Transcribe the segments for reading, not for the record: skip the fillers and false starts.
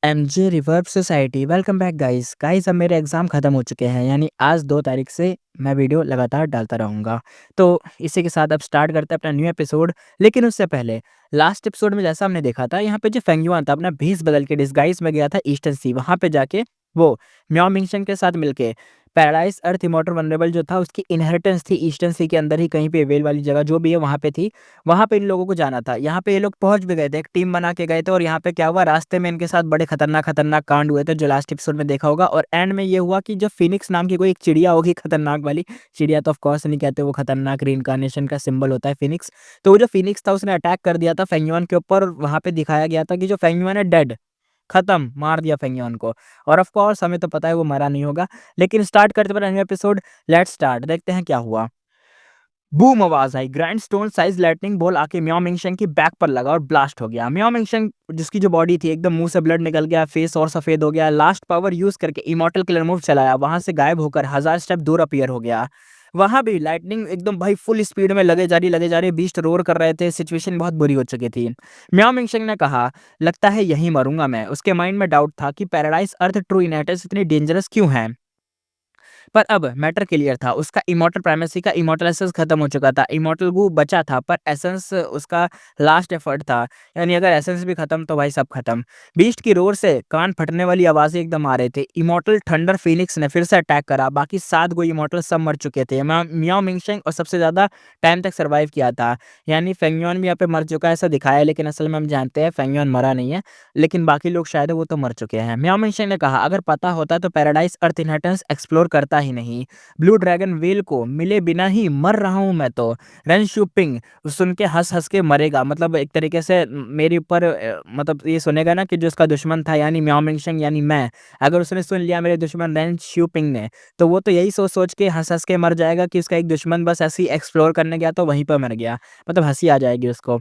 MJ reverb society welcome back guys अब मेरे exam ख़त्म हो चुके हैं, यानी आज 2 तारीख से मैं वीडियो लगातार डालता रहूँगा। तो इसी के साथ अब स्टार्ट करते हैं अपना न्यू एपिसोड। लेकिन उससे पहले लास्ट एपिसोड में जैसा हमने देखा था, यहाँ पे जो फेंग युआन था अपना भेस बदल के डिस्गाइज़ में गया था ईस्टर्न सी, वहाँ पे जाके वो मियाओ मिंगशन के साथ मिलके पैराडाइज़ अर्थ इमॉर्टल वल्नरेबल जो था उसकी इनहेरिटेंस थी ईस्टर्न सी के अंदर ही कहीं पे वेल वाली जगह जो भी है वहाँ पे थी। वहाँ पे इन लोगों को जाना था। यहाँ पे ये लोग पहुँच भी गए थे, एक टीम बना के गए थे और यहाँ पे क्या हुआ, रास्ते में इनके साथ बड़े खतरनाक-खतरनाक कांड हुए थे जो लास्ट एपिसोड में देखा होगा। और एंड में ये हुआ कि जो फिनिक्स नाम की कोई एक चिड़िया होगी खतरनाक वाली, चिड़िया तो ऑफ कोर्स नहीं कहते, वो खतरनाक रीइंकार्नेशन का सिंबल होता है फिनिक्स। तो वो जो फिनिक्स था उसने अटैक कर दिया था फेंग युआन के ऊपर और वहाँ पे दिखाया गया था कि जो फेंग युआन है डेड, खत्म, मार दिया फेंग युआन को। और ऑफ कोर्स हमें तो पता है वो मरा नहीं होगा। लेकिन स्टार्ट करते हैं न्यू एपिसोड, लेट्स स्टार्ट, देखते हैं क्या हुआ। बूम आवाज आई, ग्रैंडस्टोन साइज लाइटनिंग बॉल आके मियाओ मिंगशन की बैक पर लगा और ब्लास्ट हो गया। मियाओ मिंगशन जिसकी जो बॉडी थी एकदम मुंह से ब्लड निकल गया, फेस और सफेद हो गया। लास्ट पावर यूज करके इमॉर्टल किलर मूव चलाया, वहां से गायब होकर 1000 स्टेप दूर अपीयर हो गया। वहां भी लाइटनिंग एकदम भाई फुल स्पीड में लगे जा रही बीस्ट रोर कर रहे थे, सिचुएशन बहुत बुरी हो चुकी थी। मियाओ मिंगशन ने कहा, लगता है यहीं मरूंगा मैं। उसके माइंड में डाउट था कि पैराडाइज अर्थ ट्रू इनहेरिटेंस इतनी डेंजरस क्यों है। पर अब मैटर क्लियर था, उसका इमॉर्टल प्राइमेसी का इमॉर्टल एसेंस खत्म हो चुका था। इमॉर्टल वो बचा था पर एसेंस उसका लास्ट एफर्ट था, यानी अगर एसेंस भी खत्म तो भाई सब खत्म। बीस्ट की रोर से कान फटने वाली आवाजें एकदम आ रहे थे। इमॉर्टल थंडर फिनिक्स ने फिर से अटैक करा, बाकी 7 गो इमॉर्टल सब मर चुके थे। मियाओ मिंगशेंग और सबसे ज्यादा टाइम तक सर्वाइव किया था, यानी फेंग युआन भी यहाँ पे मर चुका है ऐसा दिखाया है, लेकिन असल में हम जानते हैं फेंग युआन मरा नहीं है। लेकिन बाकी लोग शायद वो तो मर चुके हैं। मियाओ मिंगशेंग ने कहा, अगर पता होता तो पैराडाइज अर्थ इनहेरिटेंस एक्सप्लोर करता ही नहीं। ब्लू ड्रैगन व्हेल को मिले बिना ही मर रहा हूँ मैं तो। रेन शूपिंग सुन के हंस हंस के मरेगा, मतलब एक तरीके से मेरे ऊपर मतलब ये सुनेगा ना कि जो उसका दुश्मन था यानी मियाओ मिंगशेंग यानी मैं, अगर उसने सुन लिया मेरे दुश्मन रेन शूपिंग ने, तो वो तो यही सोच सोच के हंस हंस के मर जाएगा कि उसका एक दुश्मन बस ऐसे ही एक्सप्लोर करने गया तो वहीं पर मर गया। मतलब हंसी आ जाएगी उसको।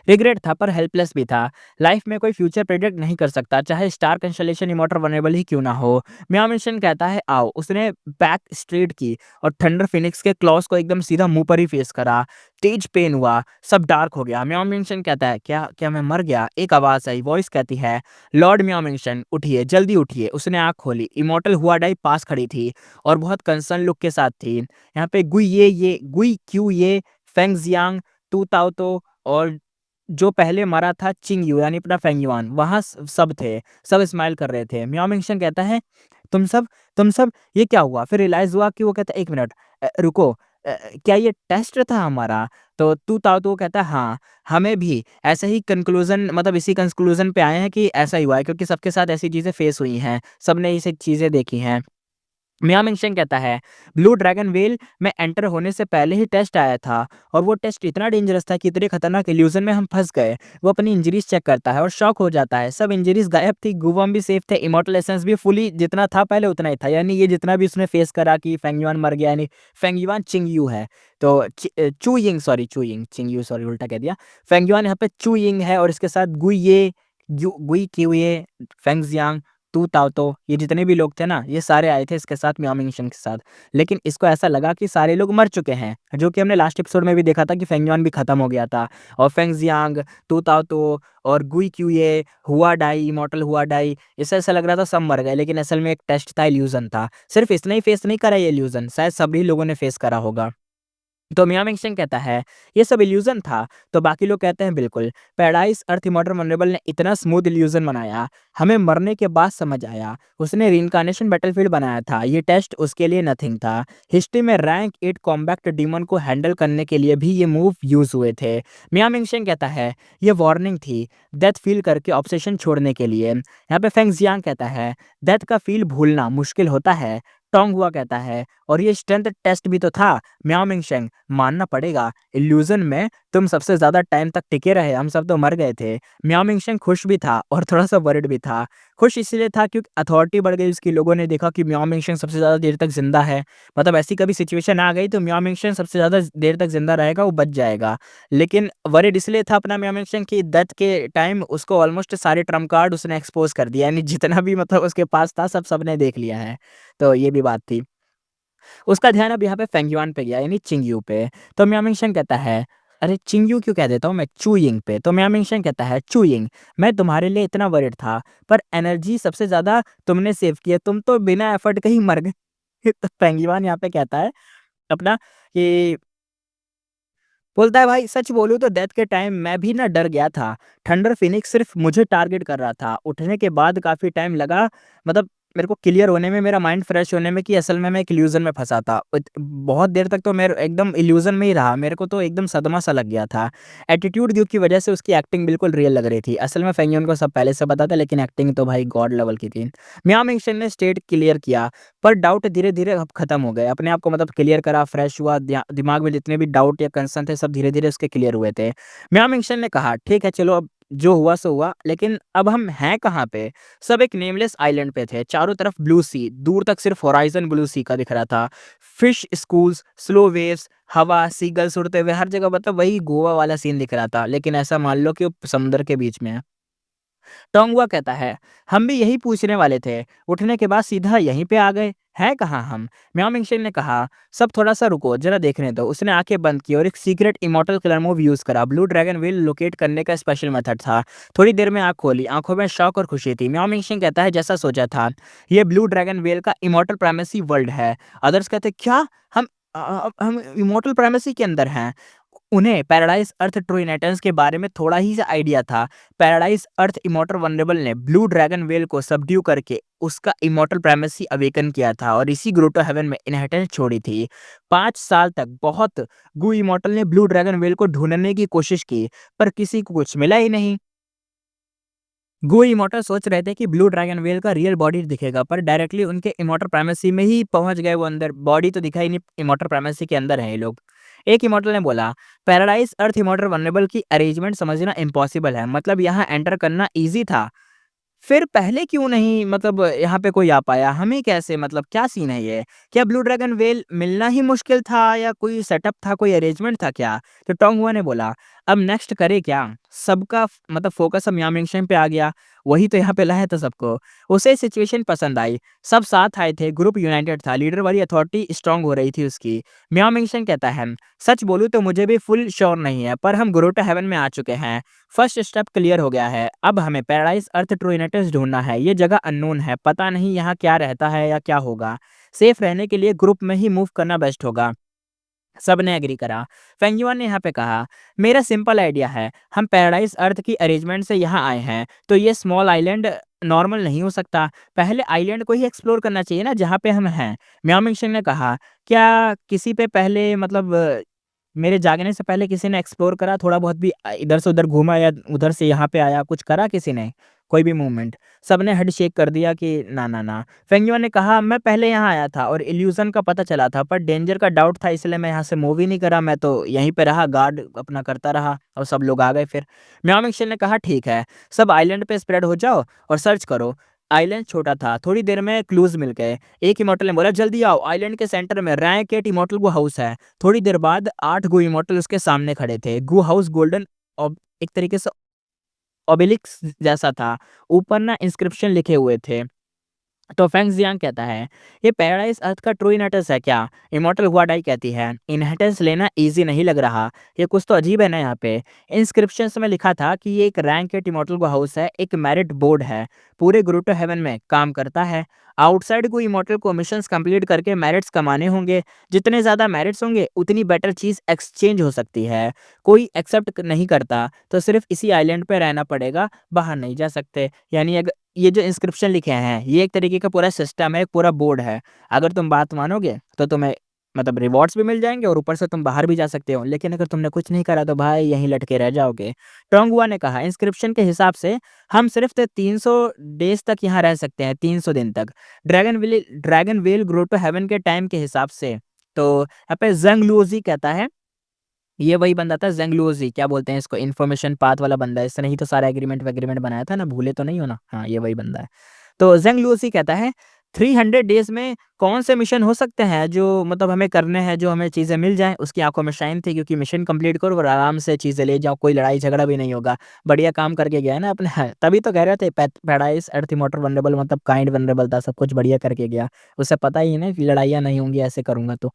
रिग्रेट था पर हेल्पलेस भी था। लाइफ में कोई फ्यूचर प्रेडिक्ट नहीं कर सकता, चाहे स्टार कंस्टेलेशन इमॉर्टल वल्नरेबल ही क्यों ना हो। मियाओ मिशन कहता है आओ। उसने बैक स्ट्रेट की और थंडर फिनिक्स के क्लॉज को एकदम सीधा मुंह पर ही फेस करा। तेज पेन हुआ, सब डार्क हो गया। मियाओ मिशन कहता है, क्या क्या मैं मर गया? एक आवाज आई, वॉइस कहती है, लॉर्ड मियाओ मिशन उठिए, जल्दी उठिए। उसने आंख खोली, इमॉर्टल हुआडाई पास खड़ी थी और बहुत कंसर्न लुक के साथ थी। यहाँ पे गुई क्यू ये, फेंग जियांग, तू ताओ तो और जो पहले मरा था चिंग यू यानी अपना फेंग युआन, वहाँ सब थे, सब स्माइल कर रहे थे। मियाओ मिंगशन कहता है, तुम सब तुम सब ये क्या हुआ? फिर रियलाइज हुआ कि वो कहता है, एक मिनट, रुको, क्या ये टेस्ट था हमारा? तो तू ताओ तो वो कहता है हाँ, हमें भी ऐसे ही कंक्लूजन, मतलब इसी कंक्लूजन पे आए हैं कि ऐसा ही हुआ है, क्योंकि सबके साथ ऐसी चीजें फेस हुई हैं, सबने ये सब चीजें देखी हैं। मियाओ मिंगशेंग कहता है, ब्लू ड्रैगन वेल में एंटर होने से पहले ही टेस्ट आया था और वो टेस्ट इतना डेंजरस था कि इतने खतरनाक इल्यूजन में हम फंस गए। वो अपनी इंजरीज चेक करता है और शॉक हो जाता है, सब इंजरीज गायब थी, गुवम भी सेफ थे, इमॉर्टल एसेंस भी फुली जितना था पहले उतना ही था। यानी ये जितना भी उसने फेस करा कि फेंग युआन मर गया, यानी फेंग युआन चिंग यू है, तो चू यिंग सॉरी चू यिंग, चिंग यू सॉरी उल्टा कह दिया। फेंग युआन यहाँ पे चू यिंग है और इसके साथ गुई क्यूये, फेंग जियांग, तू ताओ तो, ये जितने भी लोग थे ना, ये सारे आए थे इसके साथ मियाओ मिंगशन के साथ। लेकिन इसको ऐसा लगा कि सारे लोग मर चुके हैं, जो कि हमने लास्ट एपिसोड में भी देखा था कि फेंग युआन भी खत्म हो गया था। और फेंग जियांग, तू ताओ तो और गुई क्यूये, हुआ डाई, इमॉर्टल हुआ डाई, इससे ऐसा लग रहा था सब मर गए, लेकिन असल में एक टेस्ट था, इल्यूजन था। सिर्फ इसने ही फेस नहीं करा ये इल्यूजन, शायद सभी लोगों ने फेस करा होगा। तो मियाओ मिंगशेंग कहता है, ये सब इल्यूजन था? तो बाकी लोग कहते हैं बिल्कुल, पैराडाइज अर्थ इमॉर्टल वल्नरेबल ने इतना स्मूथ इल्यूजन बनाया, हमें मरने के बाद समझ आया उसने रीइंकार्नेशन बैटलफील्ड बनाया था, ये टेस्ट उसके लिए नथिंग था। हिस्ट्री में रैंक 8 कॉम्बैक्ट डीमन को हैंडल करने के लिए भी ये मूव यूज हुए थे। मियाओ मिंगशेंग कहता है, ये वार्निंग थी, डेथ फील करके ऑब्सेशन छोड़ने के लिए। यहाँ पे फेंग जियांग कहता है, डेथ का फील भूलना मुश्किल होता है। टोंग हुआ कहता है, और ये स्ट्रेंथ टेस्ट भी तो था। मियाओ मिंगशेंग, मानना पड़ेगा, इल्यूजन में तुम सबसे ज्यादा टाइम तक टिके रहे, हम सब तो मर गए थे। मियाओ मिंगशेंग खुश भी था और थोड़ा सा वरिड भी था। खुश इसलिए था क्योंकि अथॉरिटी बढ़ गई उसकी, लोगों ने देखा कि मियाओ मिंगशेंग सबसे ज्यादा देर तक जिंदा है, मतलब ऐसी कभी सिचुएशन आ गई तो मियाओ मिंगशेंग सबसे ज्यादा देर तक जिंदा रहेगा, वो बच जाएगा। लेकिन वरिड इसलिए था अपना मियाओ मिंगशेंग की डेथ के टाइम उसको ऑलमोस्ट सारे ट्रम्प कार्ड उसने एक्सपोज कर दिया, यानी जितना भी मतलब उसके पास था सब सबने देख लिया है। तो ये भी बात थी। उसका ध्यान अब यहाँ पे फेंग युआन पे गया, यानी चिंग यू पे। तो मियाओ मिंगशेंग कहता है, अरे चिंगू क्यों कह देता हूँ मैं, चूइंग पे। तो म्याओ कहता है चूइंग, मैं तुम्हारे लिए इतना वरीड था, पर एनर्जी सबसे ज़्यादा तुमने सेव की है, तुम तो बिना एफर्ट के ही मर गए। तो पेंगुइन यहाँ पे कहता है अपना कि बोलता है भाई सच बोलूँ तो डेथ के टाइम मैं भी ना डर गया था। थंडर फिनिक्स सिर्फ़ मुझे टारगेट कर रहा था। उठने के बाद काफ़ी टाइम लगा, मतलब मेरे को क्लियर होने में, मेरा माइंड फ्रेश होने में कि असल में मैं एक इल्यूज़न में फँसा था। बहुत देर तक तो मैं एकदम इल्यूज़न में ही रहा। मेरे को तो एकदम सदमा-सा लग गया था। एटीट्यूड ड्यू की वज़ह से उसकी एक्टिंग बिल्कुल रियल लग रही थी। असल में फेंगियन को सब पहले से पता था, लेकिन एक्टिंग तो भाई गॉड लेवल की थी। मियाओ मिंगशन ने स्टेट क्लियर किया, पर डाउट धीरे-धीरे अब खत्म हो गए। अपने आप को मतलब क्लियर करा, फ्रेश हुआ, दिमाग में जितने भी डाउट या कंसर्न थे सब धीरे-धीरे उसके क्लियर हुए थे। मियाओ मिंगशन ने कहा, "ठीक है चलो, अब जो हुआ सो हुआ, लेकिन अब हम हैं कहाँ पे?" सब एक नेमलेस आइलैंड पे थे। चारों तरफ ब्लू सी, दूर तक सिर्फ होराइज़न ब्लू सी का दिख रहा था। फिश स्कूल्स, स्लो वेव्स, हवा, सीगल्स उड़ते हुए, हर जगह मतलब वही गोवा वाला सीन दिख रहा था। लेकिन ऐसा मान लो कि वो समुद्र के बीच में है। टोंगुआ कहता है, हम भी यही पूछने वाले थे, उठने के बाद सीधा यहीं पे आ गए, हैं कहाँ हम? म्याओ मिंगशेन ने कहा, सब थोड़ा सा रुको, जरा देखने दो। उसने आंखें बंद की और एक secret immortal killer move use करा। ब्लू ड्रैगन व्हील लोकेट करने का स्पेशल मेथड था। थोड़ी देर में आंख खोली, आंखों में शौक और खुशी थी। म्याओ मिंगशेन कहता है, जैसा सोचा था, ये ब्लू ड्रैगन व्हील का इमॉर्टल प्राइमेसी वर्ल्ड है। अदर्स कहते क्या, हम हम इमॉर्टल प्राइमेसी के अंदर हैं। उन्हें पैराडाइज अर्थ ट्रू इनहेरिटेंस के बारे में थोड़ा ही सा आइडिया था। पैराडाइज अर्थ इमॉर्टल वनरेबल ने ब्लू ड्रैगन वेल को सबड्यू करके उसका इमॉर्टल प्राइमेसी अवेकन किया था और इसी ग्रोटो हेवन में इनहेरिटेंस छोड़ी थी। 5 साल तक बहुत गु इमॉर्टल ने ब्लू ड्रैगन वेल को ढूंढने की कोशिश की, पर किसी को कुछ मिला ही नहीं। गो इमॉर्टल सोच रहे थे कि ब्लू ड्रैगन वेल का रियल बॉडी दिखेगा, पर डायरेक्टली उनके इमॉर्टल प्राइमेसी में ही पहुंच गए वो अंदर। बॉडी तो दिखा ही नहीं, इमॉर्टल प्राइमेसी के अंदर है ये लोग। एक इमॉर्टल ने बोला, पैराडाइज अर्थ इमॉर्टल वनरेबल की अरेंजमेंट समझना इम्पॉसिबल है, मतलब यहाँ एंटर करना ईजी था, फिर पहले क्यों नहीं, मतलब यहाँ पे कोई आ पाया? हमें कैसे, मतलब क्या सीन है ये? क्या ब्लू ड्रैगन व्हेल मिलना ही मुश्किल था या कोई सेटअप था, कोई अरेंजमेंट था क्या? तो टोंगहुआ ने बोला, अब नेक्स्ट करे क्या? सबका मतलब फ़ोकस अब यामिंगशेन पे आ गया। वही तो यहाँ पे लाया था सबको। उसे सिचुएशन पसंद आई। सब साथ आए थे, ग्रुप यूनाइटेड था, लीडर वाली अथॉरिटी स्ट्रांग हो रही थी उसकी। मियाओ मिंगशन कहता है, सच बोलूँ तो मुझे भी फुल श्योर नहीं है, पर हम ग्रोटो हेवन में आ चुके हैं। फर्स्ट स्टेप क्लियर हो गया है। अब हमें पैराडाइज अर्थ ट्रू इनहेरिटेंस ढूंढना है। ये जगह अननोन है, पता नहीं यहाँ क्या रहता है या क्या होगा। सेफ रहने के लिए ग्रुप में ही मूव करना बेस्ट होगा। सबने एग्री करा। फेंगयुआन ने यहाँ पे कहा, मेरा सिंपल आइडिया है, हम पैराडाइज अर्थ की अरेंजमेंट से यहाँ आए हैं, तो ये स्मॉल आइलैंड नॉर्मल नहीं हो सकता। पहले आइलैंड को ही एक्सप्लोर करना चाहिए ना जहाँ पे हम हैं। म्याओ मिंगशन ने कहा, क्या किसी पे पहले मतलब मेरे जागने से पहले किसी ने एक्सप्लोर करा, थोड़ा बहुत भी इधर से उधर घूमा या उधर से यहाँ पे आया, कुछ करा किसी ने? कोई भी मूवमेंट? सबने हेड शेक कर दिया कि ना, ना, ना। फेंगयुआन ने कहा, मैं पहले यहाँ आया था और इल्यूज़न का पता चला था, पर डेंजर का डाउट था, इसलिए मैं यहाँ से मूव ही नहीं करा, मैं तो यहीं पे रहा, गार्ड अपना करता रहा और सब लोग आ गए फिर। म्याओ मिंगशन ने कहा, ठीक है, सब आइलैंड पे स्प्रेड हो जाओ और सर्च करो। आइलैंड छोटा था, थोड़ी देर में क्लूज़ मिल गए। एक इमॉर्टल ने बोला, जल्दी आओ, आइलैंड के सेंटर में रैंक 8 इमॉर्टल गो हाउस है। थोड़ी देर बाद 8 गो इमॉर्टल उसके सामने खड़े थे। गो हाउस गोल्डन ऑब एक तरीके से ऑबेलिस्क जैसा था। ऊपर ना इंस्क्रिप्शन लिखे हुए थे। तो फेंग जियांग कहता है, ये पैराडाइज अर्थ का ट्रू इनहेरिटेंस है क्या? इमॉर्टल हुआडाई कहती है, इनहेरिटेंस लेना इजी नहीं लग रहा, ये कुछ तो अजीब है ना यहाँ पे। इंस्क्रिप्शंस में लिखा था कि ये एक रैंक 8 इमॉर्टल को हाउस है, एक मेरिट बोर्ड है, पूरे ग्रोटो हेवन में काम करता है। आउटसाइड को इमॉर्टल को मिशंस कंप्लीट करके मेरिट्स कमाने होंगे। जितने ज़्यादा मेरिट्स होंगे उतनी बेटर चीज़ एक्सचेंज हो सकती है। कोई एक्सेप्ट नहीं करता तो सिर्फ इसी आइलैंड पे रहना पड़ेगा, बाहर नहीं जा सकते। यानी अगर ये जो इंस्क्रिप्शन लिखे हैं, ये एक तरीके का पूरा सिस्टम है, एक पूरा बोर्ड है। अगर तुम बात मानोगे तो तुम्हें मतलब रिवॉर्ड्स भी मिल जाएँगे और ऊपर से तुम बाहर भी जा सकते हो। लेकिन अगर तुमने कुछ नहीं करा तो भाई यहीं लटके रह जाओगे। टोंगहुआ ने कहा, इंस्क्रिप्शन के हिसाब से हम सिर्फ 300 डेज़ तक यहाँ रह सकते हैं, 300 दिन तक। ड्रैगन व्हेल ग्रोटो हेवन के टाइम के हिसाब से। तो यहाँ पे ज़ंग लुओज़ी कहता है, ये वही बंदा था ज़ेंग लुओज़ी, क्या बोलते हैं इसको, इन्फॉर्मेशन पाथ वाला बंदा है। इसने ही तो सारा एग्रीमेंट बनाया था ना, भूले तो नहीं हो ना? हाँ, ये वही बंदा है। तो ज़ेंग लुओज़ी कहता है, 300 डेज़ में कौन से मिशन हो सकते हैं जो मतलब हमें करने हैं, जो हमें चीज़ें मिल जाएँ। उसकी आँखों में शाइन थी, क्योंकि मिशन कंप्लीट करो और आराम से चीज़ें ले जाओ, कोई लड़ाई झगड़ा भी नहीं होगा। बढ़िया काम करके गया है ना अपने। तभी तो कह रहे थे पैराडाइज़ अर्थ इमॉर्टल वल्नरेबल, मतलब काइंड वल्नरेबल था, सब कुछ बढ़िया करके गया। उसे पता ही है ना कि लड़ाइयाँ नहीं होंगी ऐसे करूँगा तो।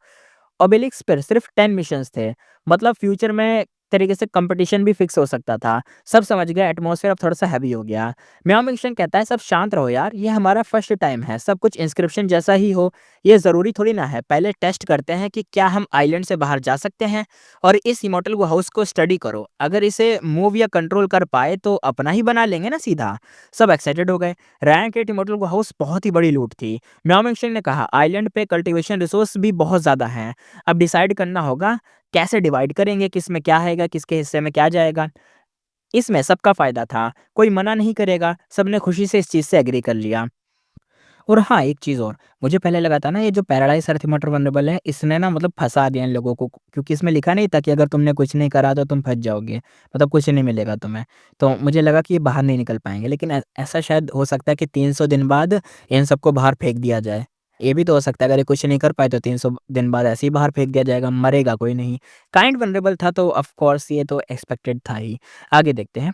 ओबेलिस्क पर सिर्फ 10 मिशंस थे, मतलब फ्यूचर में तरीके से कंपटीशन भी फिक्स हो सकता था। सब समझ गए एटमॉस्फेयर अब थोड़ा-सा हेवी हो गया। मियाओ मिंगशन कहता है सब शांत रहो यार, ये हमारा फर्स्ट टाइम है, सब कुछ इंस्क्रिप्शन जैसा ही हो, ये ज़रूरी थोड़ी ना है। पहले टेस्ट करते हैं कि क्या हम आइलैंड से बाहर जा सकते हैं और इस इमॉर्टल हाउस को स्टडी करो। अगर इसे मूव या कंट्रोल कर पाए तो अपना ही बना लेंगे ना सीधा। सब एक्साइटेड हो गए। रैंक 8 इमॉर्टल हाउस बहुत ही बड़ी लूट थी। मियाओ मिंगशन ने कहा आइलैंड पे कल्टीवेशन रिसोर्स भी बहुत ज़्यादा हैं। अब डिसाइड करना होगा कैसे डिवाइड करेंगे, किसमें क्या आएगा, किसके हिस्से में क्या जाएगा। इसमें सबका फ़ायदा था, कोई मना नहीं करेगा, सबने खुशी से इस चीज़ से एग्री कर लिया। और हाँ, एक चीज़ और, मुझे पहले लगा था ना ये जो पैराडाइज़ अर्थ इमॉर्टल वल्नरेबल है, इसने ना मतलब फँसा दिया इन लोगों को क्योंकि इसमें लिखा नहीं था कि अगर तुमने कुछ नहीं करा तो तुम फँस जाओगे, मतलब कुछ नहीं मिलेगा तुम्हें। तो मुझे लगा कि ये बाहर नहीं निकल पाएँगे, लेकिन ऐसा शायद हो सकता है कि 300 दिन बाद इन सबको बाहर फेंक दिया जाए। ये भी तो हो सकता है अगर ये कुछ नहीं कर पाए तो 300 दिन बाद ऐसे ही बाहर फेंक दिया जाएगा, मरेगा कोई नहीं। काइंड वल्नरेबल था तो ऑफ़ कोर्स ये तो एक्सपेक्टेड था ही। आगे देखते हैं।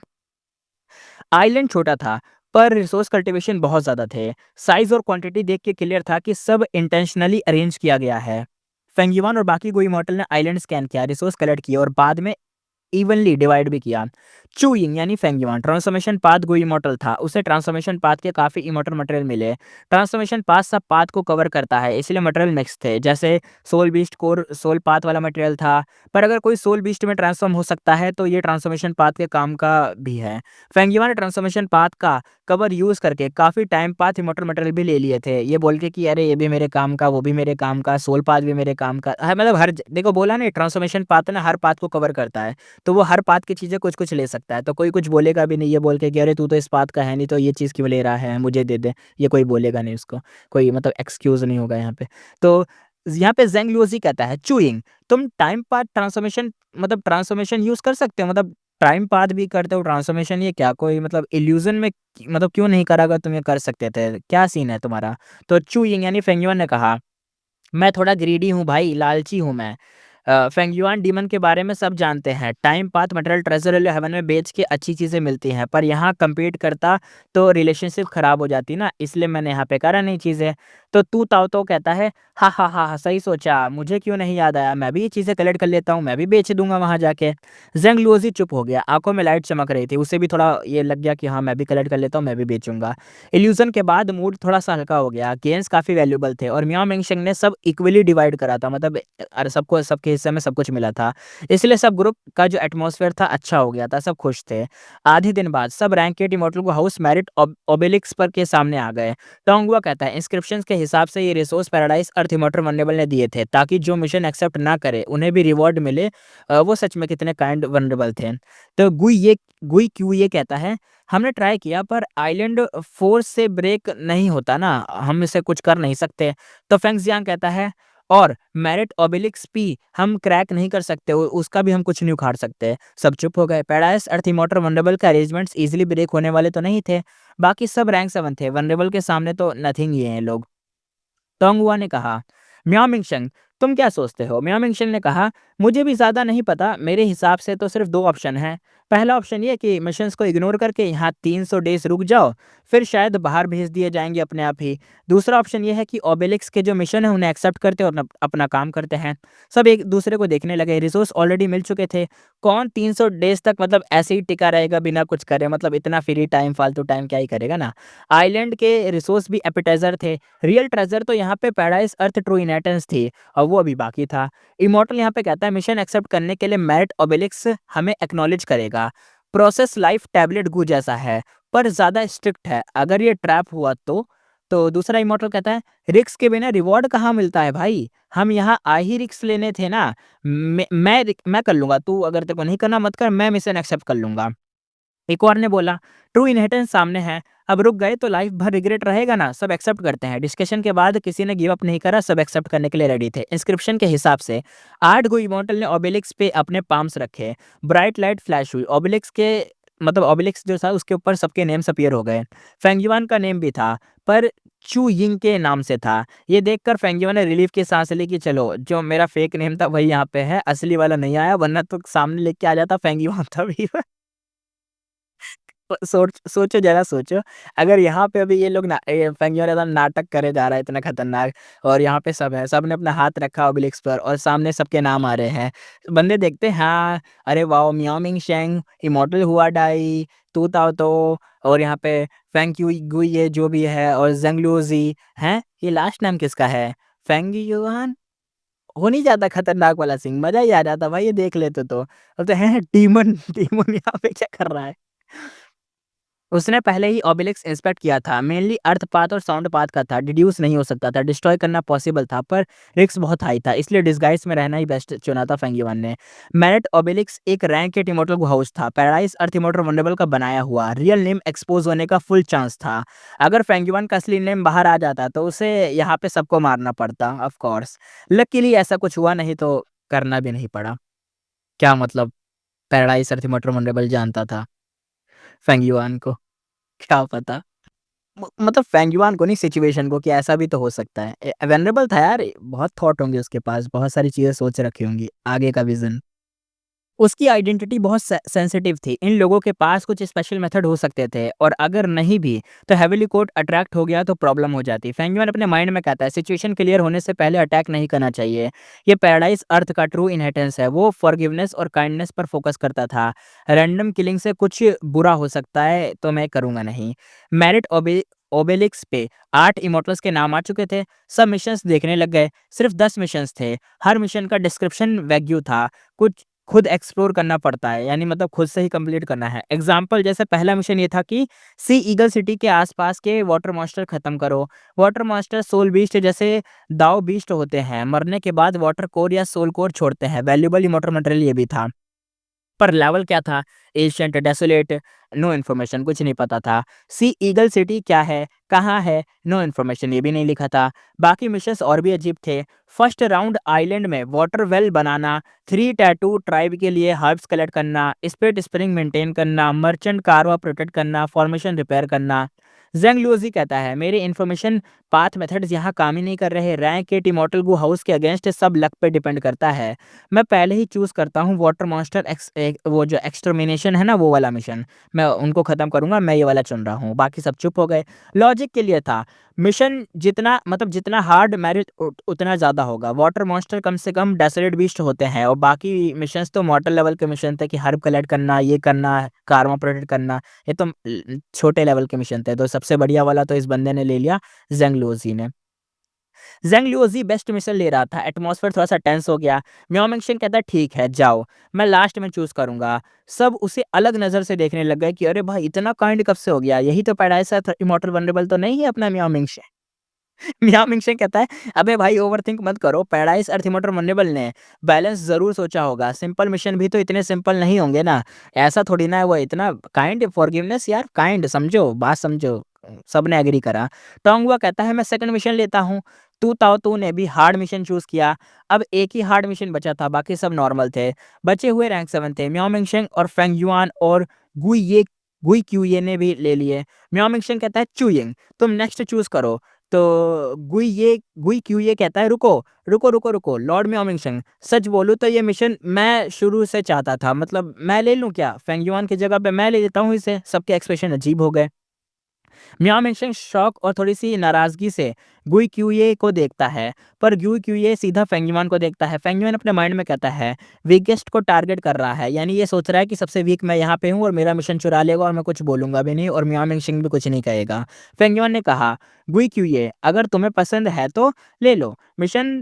आइलैंड छोटा था, पर रिसोर्स कल्टीवेशन बहुत ज़्यादा थे। साइज़ और क्वांटिटी देख के क्लियर था कि सब इंटेंशनली अरेंज किया गया है। फेंगयुआन और बाकी गोई मॉडल ने आइलैंड स्कैन किया, रिसोर्स कलेक्ट किए और बाद में इवनली डिवाइड भी किया। चूइंग यानी फेंगयुआन ट्रांसफॉर्मेशन पाथ कोई इमॉर्टल था, उसे ट्रांसफॉर्मेशन पाथ के काफ़ी इमॉर्टल मटेरियल मिले। ट्रांसफॉर्मेशन पाथ सब पाथ को कवर करता है, इसलिए मटेरियल मिक्स थे। जैसे soul beast core soul path वाला मटेरियल था, पर अगर कोई सोल बीस्ट में ट्रांसफॉर्म हो सकता है तो ये ट्रांसफॉर्मेशन पाथ के काम का भी है। फेंगयुआन ने ट्रांसफॉर्मेशन पाथ का कवर यूज़ करके काफ़ी टाइम पाथ इमॉर्टल मटेरियल भी ले लिए थे। ये बोल के कि अरे ये भी मेरे काम का, वो भी मेरे काम का, सोल पाथ भी मेरे काम का। मतलब हर देखो बोला नहीं ट्रांसफॉर्मेशन पाथ ना हर पाथ को कवर करता है। तो वो हर पाथ की चीज़ें कुछ-कुछ ले सकता है, तो कोई कुछ बोलेगा भी नहीं ये बोल के कि अरे तू तो इस पाथ का है नहीं तो ये चीज़ क्यों ले रहा है, मुझे दे दे। ये कोई बोलेगा नहीं उसको, कोई मतलब एक्सक्यूज़ नहीं होगा यहाँ पे। तो यहाँ पे ज़ेंग लुओज़ी कहता है चूइंग तुम टाइम पाथ ट्रांसफॉर्मेशन मतलब ट्रांसफॉर्मेशन यूज़ कर सकते हो, मतलब टाइम पाथ भी करते हो ट्रांसफॉर्मेशन, ये क्या कोई मतलब इल्यूज़न में मतलब क्यों नहीं करा अगर तुम ये कर सकते थे, क्या सीन है तुम्हारा? तो चूइंग यानी फेंगयुआन ने कहा मैं थोड़ा ग्रीडी हूँ भाई, लालची हूँ मैं। फेंगयुआन डीमन के बारे में सब जानते हैं। Time path material treasure heaven में बेच के अच्छी चीज़ें मिलती हैं, पर यहाँ कम्पीट करता तो रिलेशनशिप ख़राब हो जाती ना, इसलिए मैंने यहाँ पे करा नहीं चीज़ें। तो तू ताओ तो कहता है, "हा, हा, हा, हा, सही सोचा, मुझे क्यों नहीं याद आया? मैं भी ये चीज़ें कलेक्ट कर लेता हूँ, मैं भी बेच दूँगा वहाँ जाके।" ज़ेंग लुओज़ी चुप हो गया, आँखों में लाइट चमक रही थी। उसे भी थोड़ा ये लग गया कि हाँ, मैं भी कलेक्ट कर लेता हूँ, मैं भी बेचूँगा। इल्यूज़न के बाद मूड थोड़ा-सा हल्का हो गया। गेम्स काफ़ी वैल्यूएबल थे और मियाओ मिंगशेंग ने सब इक्वली डिवाइड करा था, मतलब अरे सबको सबके हिस्से में सब कुछ मिला था। इसलिए सब ग्रुप का जो एटमॉस्फेयर था अच्छा हो गया था, सब खुश थे। आधे दिन बाद सब रैंक के इमॉर्टल को हाउस मेरिट ओबेलिस्क पर के सामने आ गए। टोंगुआ कहता है इंस्क्रिप्शंस के हिसाब से ये रिसोर्स पैराडाइज अर्थ इमॉर्टल वल्नरेबल ने दिए थे ताकि जो मिशन एक्सेप्ट ना करे उन्हें भी रिवॉर्ड मिले। वो सच में कितने काइंड वल्नरेबल थे। तो गुई क्यू ये कहता है हमने ट्राई किया पर आइलैंड फ़ोर्स से ब्रेक नहीं होता ना, हम इसे कुछ कर नहीं सकते। तो फेंगजियांग कहता है और मेरिट ओबेलिस्क भी हम क्रैक नहीं कर सकते, उसका भी हम कुछ नहीं उखाड़ सकते। सब चुप हो गए। पैराडाइज अर्थ इमॉर्टल वल्नरेबल के अरेंजमेंट्स ईज़िली ब्रेक होने वाले तो नहीं थे। बाकी सब रैंक 7 थे, वल्नरेबल के सामने तो नथिंग ही हैं लोग। तोंगहुआ ने कहा, मियाओ मिंगशंग, तुम क्या सोचते हो? मियाओ मिंगशंग ने कहा, मुझे भी ज़्यादा नहीं पता, मेरे हिसाब से तो सिर्फ 2 ऑप्शन हैं। पहला ऑप्शन ये कि मिशंस को इग्नोर करके यहाँ 300 डेज़ रुक जाओ, फिर शायद बाहर भेज दिए जाएँगे अपने आप ही। दूसरा ऑप्शन ये है कि ओबेलिस्क के जो मिशन हैं, उन्हें एक्सेप्ट करते और अपना काम करते हैं। सब एक-दूसरे को देखने लगे, रिसोर्स ऑलरेडी मिल चुके थे। कौन 300 डेज़ तक मतलब ऐसे ही टिका रहेगा बिना कुछ करे, मतलब इतना फ्री टाइम, फालतू टाइम क्या ही करेगा ना। आइलैंड के रिसोर्स भी एपेटाइज़र थे। रियल ट्रेजर तो यहाँ पे पैराडाइज अर्थ ट्रू इनहेरिटेंस थी और वो अभी बाकी था। इमॉर्टल यहाँ पे कहता है मिशन एक्सेप्ट करने के लिए मेरिट ओबेलिस्क हमें एक्नॉलेज करेगा। प्रोसेस लाइफ टैबलेट गू जैसा है पर ज़्यादा स्ट्रिक्ट है, अगर ये ट्रैप हुआ तो दूसरा इमॉर्टल कहता है रिस्क के बिना रिवॉर्ड कहाँ मिलता है भाई, हम यहाँ आ ही रिस्क लेने थे ना। मैं कर लूंगा, तू अगर तेरे को नहीं करना मत कर, मैं मिशन एक्सेप्ट कर लूंगा। एक और ने बोला ट्रू इनहेरिटेंस सामने है, अब रुक गए तो लाइफ भर रिग्रेट रहेगा ना। सब एक्सेप्ट करते हैं। डिस्कशन के बाद किसी ने गिव अप नहीं करा, सब एक्सेप्ट करने के लिए रेडी थे। इंस्क्रिप्शन के हिसाब से 8 गो इमॉर्टल ने ओबेलिस्क पे अपने पाम्स रखे। ब्राइट लाइट फ्लैश हुई, ओबेलिस्क के मतलब ओबेलिस्क जो था उसके ऊपर सबके नेम्स अपीयर हो गए। फेंगयुआन का नेम भी था पर चू यिंग के नाम से था। ये देखकर फेंगयुआन ने रिलीफ की सांस ली कि चलो जो मेरा फेक नेम था वही यहाँ पे है, असली वाला नहीं आया, वरना तो सामने लेके आ जाता फेंगयुआन तभी। सोचो ज़रा सोचो, अगर यहाँ पे अभी ये लोग ना फेंगियोन एकदम नाटक करे जा रहा है इतना खतरनाक और यहाँ पे सब है, सबने अपना हाथ रखा ओबेलिस्क पर और सामने सबके नाम आ रहे हैं। बंदे देखते हैं हाँ, अरे वाओ! मियाओ मिंगशेंग, इमॉर्टल हुआ डाई, तू ताओ तो और यहाँ पे फेंग गुई ये जो भी है और ज़ेंग लुओज़ी हैं? ये लास्ट नाम किसका है? फेंगियुआन? हो नहीं जाता खतरनाक वाला सीन, मज़ा ही आ जाता भाई ये देख लेते तो। अब तो हैं डीमन डीमन यहाँ पे क्या कर रहा है? उसने पहले ही ओबेलिस्क इंस्पेक्ट किया था, मेनली अर्थ पाथ और साउंड पाथ का था, डिड्यूस नहीं हो सकता था, डिस्ट्रॉय करना पॉसिबल था पर रिस्क बहुत हाई था, इसलिए डिस्गाइज़ में रहना ही बेस्ट चुना था फेंगिवन ने। मैनेट ओबेलिस्क एक रैंक के इमॉर्टल गुहा हाउस था, पैराडाइज़ अर्थ इमॉर्टल वल्नरेबल का बनाया हुआ, रियल नेम एक्सपोज़ होने का फुल चांस था। अगर फेंगिवन का असली नेम बाहर आ जाता तो उसे यहाँ पे सबको मारना पड़ता ऑफ कोर्स। लकीली ऐसा कुछ हुआ नहीं तो करना भी नहीं पड़ा। क्या मतलब पैराडाइज़ अर्थ इमॉर्टल वल्नरेबल जानता था फेंगिवन को, क्या पता? मतलब फेंगयुआन को नहीं सिचुएशन को कि ऐसा भी तो हो सकता है। वल्नरेबल था यार, बहुत थॉट होंगे उसके पास, बहुत सारी चीज़ें सोच रखी होंगी, आगे का विज़न। उसकी आइडेंटिटी बहुत सेंसिटिव थी। इन लोगों के पास कुछ स्पेशल मेथड हो सकते थे और अगर नहीं भी तो हेवीली कोर्ट अट्रैक्ट हो गया तो प्रॉब्लम हो जाती। फेंगयुआन अपने माइंड में कहता है सिचुएशन क्लियर होने से पहले अटैक नहीं करना चाहिए। ये पैराडाइज़ अर्थ का ट्रू इनहेरिटेंस है। वो फॉरगिवनेस और काइंडनेस पर फोकस करता था। रैंडम किलिंग से कुछ बुरा हो सकता है तो मैं करूँगा नहीं। मेरिट ओबेलिस्क पे 8 इमॉर्टल्स के नाम आ चुके थे। सब मिशंस देखने लग गए। सिर्फ 10 मिशंस थे। हर मिशन का डिस्क्रिप्शन वैग्यू था। कुछ खुद एक्सप्लोर करना पड़ता है, यानी मतलब खुद से ही कंप्लीट करना है। एग्जाम्पल जैसे पहला मिशन ये था कि सी ईगल सिटी के आसपास के वाटर मॉन्स्टर खत्म करो। वाटर मॉन्स्टर सोल बीस्ट जैसे दाओ बीस्ट होते हैं, मरने के बाद वाटर कोर या सोल कोर छोड़ते हैं। वैल्यूबल इमॉर्टल मटेरियल ये भी था। पर लेवल क्या था? एशिएंट, डेसोलेट, नो इन्फॉर्मेशन, कुछ नहीं पता था। सी ईगल सिटी क्या है, कहाँ है, नो इन्फॉर्मेशन, ये भी नहीं लिखा था। बाकी मिशंस और भी अजीब थे। फर्स्ट राउंड आइलैंड में वाटर वेल बनाना, 3 टैटू ट्राइब के लिए हर्ब्स कलेक्ट करना, स्पिरिट स्प्रिंग मेंटेन करना, मर्चेंट कारवा प्रोटेक्ट करना, फॉर्मेशन रिपेयर करना। ज़ेंग लुओज़ी कहता है मेरे इन्फॉर्मेशन पाथ मेथड्स यहाँ काम ही नहीं कर रहे। रैंक के इमॉर्टल गू हाउस के अगेंस्ट सब लक पे डिपेंड करता है। मैं पहले ही चूज़ करता हूँ वाटर मॉन्स्टर वो जो एक्सटर्मिनेशन है ना वो वाला मिशन, मैं उनको ख़त्म करूँगा, मैं ये वाला चुन रहा हूँ। बाकी सब चुप हो गए। लॉजिक के लिए था, मिशन जितना मतलब जितना हार्ड मेरिट उतना ज़्यादा होगा। वाटर मॉन्स्टर कम से कम डेसरेट बीस्ट होते हैं और बाकी मिशंस तो मॉर्टल लेवल के मिशन थे कि हर्ब कलेक्ट करना, ये करना, कार्मा प्रोटेक्ट करना। ये तो छोटे लेवल के मिशन थे। तो सबसे बढ़िया वाला तो इस बंदे ने ले लिया, ज़ेंग लुओज़ी ने। ज़ेंग लिओज़ी बेस्ट मिशन ले रहा था, एटमॉस्फेयर थोड़ा-सा टेंस हो गया। मियाओ मिंगशिंग कहता है ठीक है जाओ, मैं लास्ट में चूज़ करूँगा। सब उसे अलग नज़र से देखने लग गए कि अरे भाई इतना काइंड कब से हो गया? यही तो पैराडाइज़ अर्थ इमॉर्टल वल्नरेबल तो नहीं है अपना मियाओ मिंगशिंग। मियाओ मिंगशिंग कहता है अबे भाई ओवरथिंक मत करो, पैराडाइज़ अर्थ इमॉर्टल वल्नरेबल ने बैलेंस ज़रूर सोचा होगा। सिंपल मिशन भी तो इतने सिंपल नहीं होंगे ना। ऐसा थोड़ी ना है वो इतना काइंड फॉरगिवनेस यार काइंड समझो, बात समझो। सबने एग्री करा। टोंगुआ कहता है मैं सेकंड मिशन लेता हूँ। तू ताओ तू ने भी हार्ड मिशन चूज़ किया। अब एक ही हार्ड मिशन बचा था, बाकी सब नॉर्मल थे। बचे हुए रैंक 7 थे। मियाओ मिंगशिंग और फेंग युआन और गुई क्यूये ने भी ले लिए। मियाओ मिंगशिंग कहता है चुयिंग तुम नेक्स्ट चूज़ करो। तो गुई क्यूये कहता है रुको, रुको, रुको, रुको लॉर्ड मियाओ मिंगशिंग सच बोलूँ तो ये मिशन मैं शुरू से चाहता था। मतलब मैं ले लूँ क्या? फेंग युआन की जगह पे मैं ले लेता हूँ इसे। सबके एक्सप्रेशन अजीब हो गए। मियाओ मिंगशिंग शॉक और थोड़ी-सी नाराज़गी से गुई क्यूये को देखता है, पर गुई क्यूये सीधा फेंगयुआन को देखता है। फेंगयुआन अपने माइंड में कहता है, वीकेस्ट को टारगेट कर रहा है, यानी ये सोच रहा है कि सबसे वीक मैं यहाँ पे हूँ और मेरा मिशन चुरा लेगा और मैं कुछ बोलूँगा भी नहीं और मियाओ मिंगशिंग भी कुछ नहीं कहेगा। फेंगयुआन ने कहा, गुई क्यूये अगर तुम्हें पसंद है तो ले लो, मिशन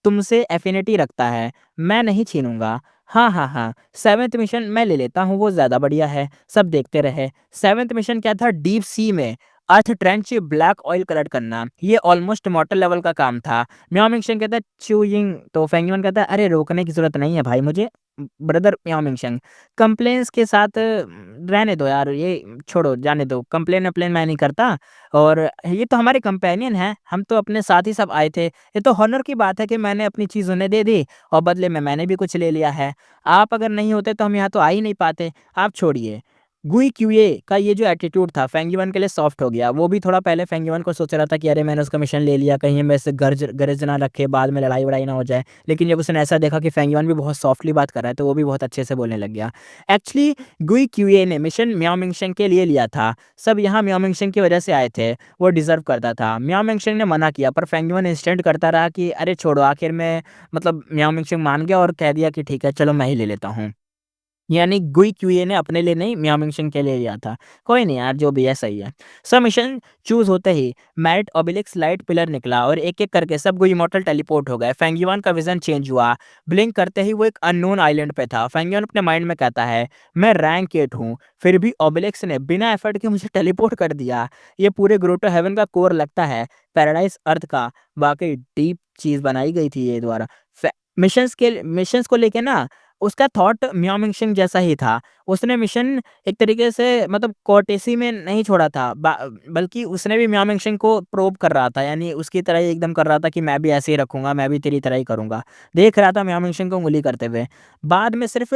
तुमसे एफिनिटी रखता है, मैं नहीं छीनूँगा। हाँ, हाँ, हाँ, 7th मिशन मैं ले लेता हूँ, वो ज़्यादा बढ़िया है। सब देखते रहे। 7th मिशन क्या था? डीप सी में अर्थ ट्रेंच ब्लैक ऑयल कलेक्ट करना। ये ऑलमोस्ट मॉर्टल लेवल का काम था। मियाओ मिंगशिंग कहता है च्यूइंग, तो फेंगयुआन कहता है अरे रोकने की ज़रूरत नहीं है भाई मुझे। ब्रदर मियाओ मिंगशिंग कंप्लेंट्स के साथ रहने दो यार, ये छोड़ो जाने दो। कंप्लेन-वम्प्लेन मैं नहीं करता और ये तो हमारे कंपेनियन हैं, हम तो अपने साथ ही सब आए थे। ये तो हॉनर की बात है कि मैंने अपनी चीज़ उन्हें दे दी और बदले में मैंने भी कुछ ले लिया है। आप अगर नहीं होते तो हम यहाँ तो आ ही नहीं पाते। आप छोड़िए। गुई क्यूए का ये जो एटीट्यूड था फेंगिवन के लिए सॉफ्ट हो गया। वो भी थोड़ा पहले फेंगिवन को सोच रहा था कि अरे मैंने उसका मिशन ले लिया, कहीं मैं इससे गरज ना रखे, बाद में लड़ाई-वड़ाई ना हो जाए। लेकिन जब उसने ऐसा देखा कि फेंगिवन भी बहुत सॉफ्टली बात कर रहा है, तो वो भी बहुत अच्छे से बोलने लग गया। एक्चुअली गुई क्यूए ने मिशन मियाओ मिंगशेंग के लिए लिया था। सब यहाँ मियाओ मिंगशेंग की वजह से आए थे, वो डिज़र्व करता था। मियाओ मिंगशेंग ने मना किया, पर फेंगिवन इंसिस्टेंट करता रहा कि अरे छोड़ो, आखिर में मतलब मियाओ मिंगशेंग मान गया और कह दिया कि ठीक है, चलो मैं ही ले लेता हूँ। यानी गुई क्यूए ने अपने लिए नहीं, मियाओ मिंगशेंग के लिए लिया था। कोई नहीं यार, जो भी है सही है। सब मिशन चूज़ होते ही मैट ऑबिलिक्स लाइट पिलर निकला और एक-एक करके सब गुई इमॉर्टल टेलीपोर्ट हो गए। फेंगिवान का विज़न चेंज हुआ। ब्लिंक करते ही वो एक अननोन आइलैंड पे था। फेंगिवान अपने माइंड में कहता है, मैं रैंक 8 हूँ, फिर भी ऑबिलिक्स ने बिना एफर्ट के मुझे टेलीपोर्ट कर दिया। ये पूरे ग्रोटो हेवन का कोर लगता है, पैराडाइज़ अर्थ का। वाक़ई डीप चीज़ बनाई गई थी ये द्वारा। फे मिशंस को लेके ना उसका थॉट मियाओ मिंगशिंग जैसा ही था। उसने मिशन एक तरीके से मतलब कोर्टेसी में नहीं छोड़ा था, बल्कि उसने भी मियाओ मिंगशिंग को प्रोब कर रहा था, यानी उसकी तरह ही एकदम कर रहा था कि मैं भी ऐसे ही रखूँगा, मैं भी तेरी तरह ही करूँगा। देख रहा था मियाओ मिंगशिंग को उँगली करते हुए। बाद में सिर्फ़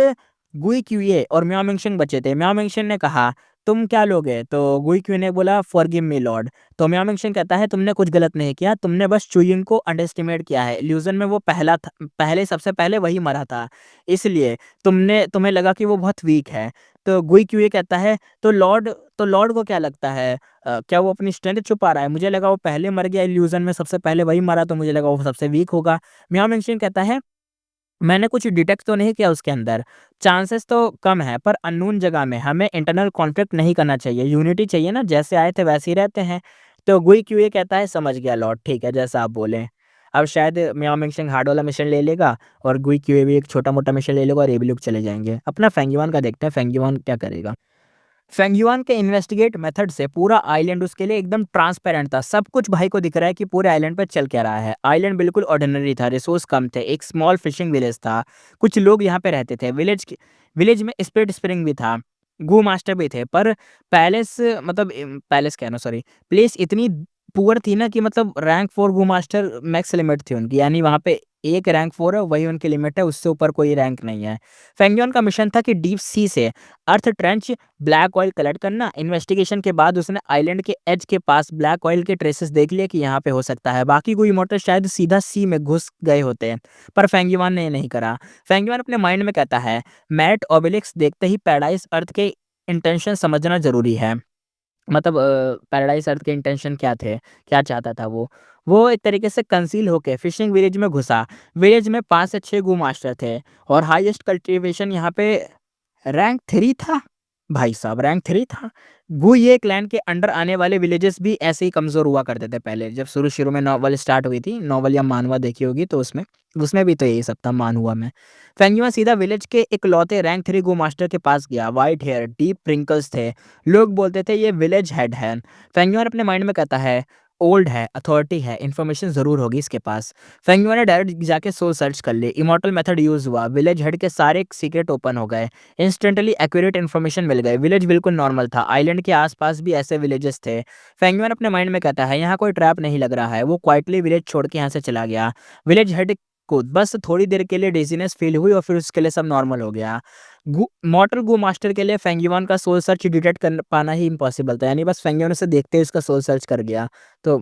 गुई क्यूए और मियाओ मिंगशिंग बचे थे। मियाओ मिंगशिंग ने कहा, "तुम क्या लोगे?" तो गुई क्यूए ने बोला, "फ़ॉरगिव मी लॉर्ड।" तो मियाओ मिंगशिंग कहता है, "तुमने कुछ गलत नहीं किया, तुमने बस चुयिंग को अंडरएस्टिमेट किया है। इल्यूज़न में वो सबसे पहले वही मरा था। इसलिए तुम्हें लगा कि वो बहुत वीक है।" तो गुई क्यूए कहता है, तो लॉर्ड को क्या लगता है? क्या वो अपनी स्ट्रेंथ छुपा रहा है? मुझे लगा वो पहले मर गया इल्यूज़न में, सबसे पहले वही मरा, तो मुझे लगा वो सबसे वीक होगा। मियाओ मिंगशिंग कहता है, मैंने कुछ डिटेक्ट तो नहीं किया उसके अंदर। चांसेस तो कम है, पर अननोन जगह में हमें इंटरनल कॉन्फ्लिक्ट नहीं करना चाहिए। यूनिटी चाहिए ना, जैसे आए थे वैसे ही रहते हैं। तो गुई क्यूए कहता है, समझ गया लॉर्ड, ठीक है जैसा आप बोलें। अब शायद मियाओ मिंगशिंग हार्ड वाला मिशन ले लेगा और गुई क्यूए भी एक छोटा-मोटा मिशन ले लेगा और ये भी लोग चले जाएँगे। अपना फेंगिवान का देखते हैं, फेंगिवान क्या करेगा। फेंगयुआन के इन्वेस्टिगेट मेथड से पूरा आइलैंड उसके लिए एकदम ट्रांसपेरेंट था। सब कुछ भाई को दिख रहा है कि पूरे आइलैंड पर चल क्या रहा है। आइलैंड बिल्कुल ऑर्डिनरी था, रिसोर्स कम थे, एक स्मॉल फिशिंग विलेज था। कुछ लोग यहाँ पे रहते थे। विलेज में स्पिरिट स्प्रिंग भी था, गू मास्टर भी थे, पर पैलेस मतलब पैलेस कह रहा हूँ सॉरी, प्लेस इतनी पुअर थी ना कि मतलब रैंक 4 गू मास्टर मैक्स लिमिट थी उनकी। यानी वहाँ पे एक रैंक 4 है, वही उनकी लिमिट है, उससे ऊपर कोई रैंक नहीं है। फेंगयुआन का मिशन था कि डीप सी से अर्थ ट्रेंच ब्लैक ऑयल कलेक्ट करना। इन्वेस्टिगेशन के बाद उसने आइलैंड के एज के पास ब्लैक ऑयल के ट्रेसेस देख लिए कि यहाँ पे हो सकता है। बाकी कोई मोटर शायद सीधा सी में घुस गए होते हैं, पर फेंगिवान ने ये नहीं करा। फेंगिवान अपने माइंड में कहता है, मैट ओबेलिक्स देखते ही पैराडाइज अर्थ के इंटेंशन समझना जरूरी है। मतलब पैराडाइज अर्थ के इंटेंशन क्या थे, क्या चाहता था वो एक तरीके से कंसील होके फिशिंग विलेज में घुसा। विलेज में 5 से 6 गू मास्टर थे और हाईएस्ट कल्टीवेशन यहाँ पे रैंक 3 था। भाई साहब रैंक 3 था। गुइये क्लैन के अंडर आने वाले विलेजेस भी ऐसे ही कमज़ोर हुआ करते थे पहले, जब शुरू-शुरू में नॉवल स्टार्ट हुई थी, नॉवल या मानवा देखी होगी तो उसमें उसमें भी तो यही सब था मानहवा में। फेंगुआ सीधा विलेज के इकलौते रैंक 3 गो मास्टर के पास गया। व्हाइट हेयर, डीप रिंकल्स थे। लोग बोलते थे ये विलेज हेड है। फेंगुआ अपने माइंड में कहता है, ओल्ड है, अथॉरिटी है, इन्फॉर्मेशन ज़रूर होगी इसके पास। फेंगुआ ने डायरेक्ट जाके सोल सर्च कर ली। इमॉर्टल मेथड यूज़ हुआ। विलेज हेड के सारे सीक्रेट ओपन हो गए। इंस्टेंटली एक्यूरेट इन्फॉर्मेशन मिल गई। विलेज बिल्कुल नॉर्मल था। आइलैंड के आसपास भी ऐसे विलेजेस थे। फेंगुइन अपने माइंड में कहता है, यहाँ कोई ट्रैप नहीं लग रहा है। वो क्वाइटली विलेज छोड़ के यहाँ से चला गया। विलेज हेड को बस थोड़ी देर के लिए डिजीनेस फील हुई और फिर उसके लिए सब नॉर्मल हो गया। मॉर्टल गो मास्टर के लिए फेंगयुआन का सोल सर्च डिटेक्ट कर पाना ही इम्पॉसिबल था, यानी बस फेंगयुआन उसे देखते ही उसका सोल सर्च कर गया। तो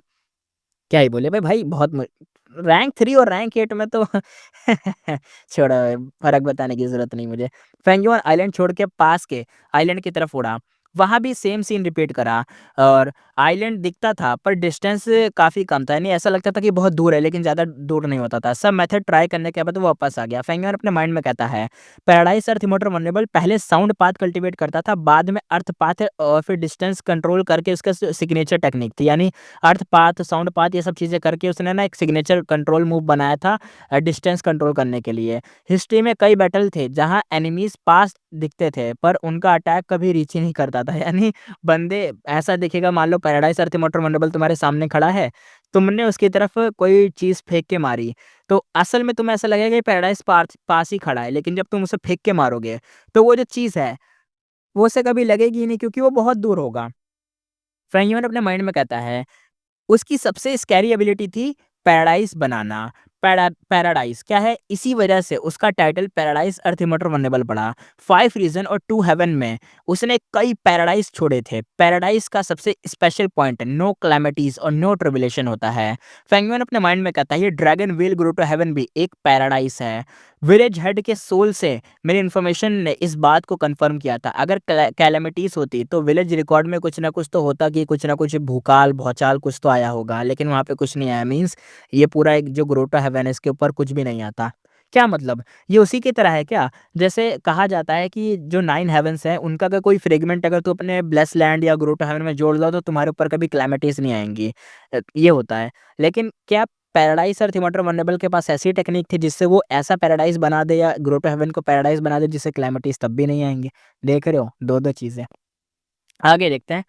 क्या ही बोले भाई बहुत रैंक 3 और रैंक 8 में तो छोड़ो, फ़र्क बताने की ज़रूरत नहीं मुझे। फेंगुआन आइलैंड छोड़ के पास के आइलैंड की तरफ उड़ा। वहाँ भी सेम सीन रिपीट करा और आइलैंड दिखता था पर डिस्टेंस काफ़ी कम था। यानी ऐसा लगता था कि बहुत दूर है लेकिन ज़्यादा दूर नहीं होता था। सब मेथड ट्राई करने के बाद वो वापस आ गया। फेंगुआन अपने माइंड में कहता है, पैराडाइज़ अर्थ इमॉर्टल वल्नरेबल पहले साउंड पाथ कल्टीवेट करता था, बाद में अर्थ पाथ और फिर डिस्टेंस कंट्रोल करके उसका सिग्नेचर टेक्निक थी। यानी अर्थ पाथ, साउंड पाथ ये सब चीज़ें करके उसने ना एक सिग्नेचर कंट्रोल मूव बनाया था डिस्टेंस कंट्रोल करने के लिए। हिस्ट्री में कई बैटल थे जहाँ एनिमीज़ पास दिखते थे पर उनका अटैक कभी रीच ही नहीं करता था। यानी बंदे ऐसा दिखेगा, मान लो पैराडाइज़ अर्थ इमॉर्टल वल्नरेबल तुम्हारे सामने खड़ा है, तुमने उसकी तरफ कोई चीज़ फेंक के मारी, तो असल में तुम्हें ऐसा लगेगा कि पैराडाइज़ पास ही खड़ा है, लेकिन जब तुम उसे फेंक के मारोगे, तो वो जो चीज़ है, वो उसे कभी लगेगी ही नहीं क्योंकि वो बहुत दूर होगा। फ्रेंगियन अपने माइंड में कहता है, उसकी सबसे स्कैरी एबिलिटी थी पैराडाइज़ बनाना। पैराडाइज क्या है, इसी वजह से उसका टाइटल पैराडाइज अर्थ इमॉर्टल वल्नरेबल पड़ा। 5 रीजन और 2 हेवन में उसने कई पैराडाइज छोड़े थे। पैराडाइज का सबसे स्पेशल पॉइंट नो क्लैमिटीज और नो ट्रिबुलेशन होता है। फेंगुइन अपने माइंड में कहता है ये dragon will grow to heaven भी एक पैराडाइज है। विलेज हेड के सोल से मेरी इन्फॉर्मेशन ने इस बात को कंफर्म किया था। अगर कैलेमिटीज होती तो विलेज रिकॉर्ड में कुछ ना कुछ तो होता कि कुछ ना कुछ भूकाल भौचाल कुछ तो आया होगा, लेकिन वहाँ पे कुछ नहीं आया। मीन्स ये पूरा एक जो ग्रोटा है वेनिस के ऊपर कुछ भी नहीं आता। क्या मतलब? ये उसी की तरह है क्या? जैसे कहा जाता है कि जो 9 हेवन्स हैं उनका अगर कोई फ्रेगमेंट अगर तू अपने ब्लेस लैंड या ग्रोटा हेवन में जोड़ दो तो तुम्हारे ऊपर कभी कैलेमिटीज़ नहीं आएँगी। ये होता है। लेकिन क्या पैराडाइज़ अर्थ इमॉर्टल वल्नरेबल के पास ऐसी टेक्निक थी जिससे वो ऐसा पैराडाइज़ बना दे या ग्रोटा हेवन को पैराडाइज़ बना दे जिससे कैलेमिटीज़ तब भी नहीं आएँगे? देख रहे हो? 2-2 चीज़ें। आगे देखते हैं।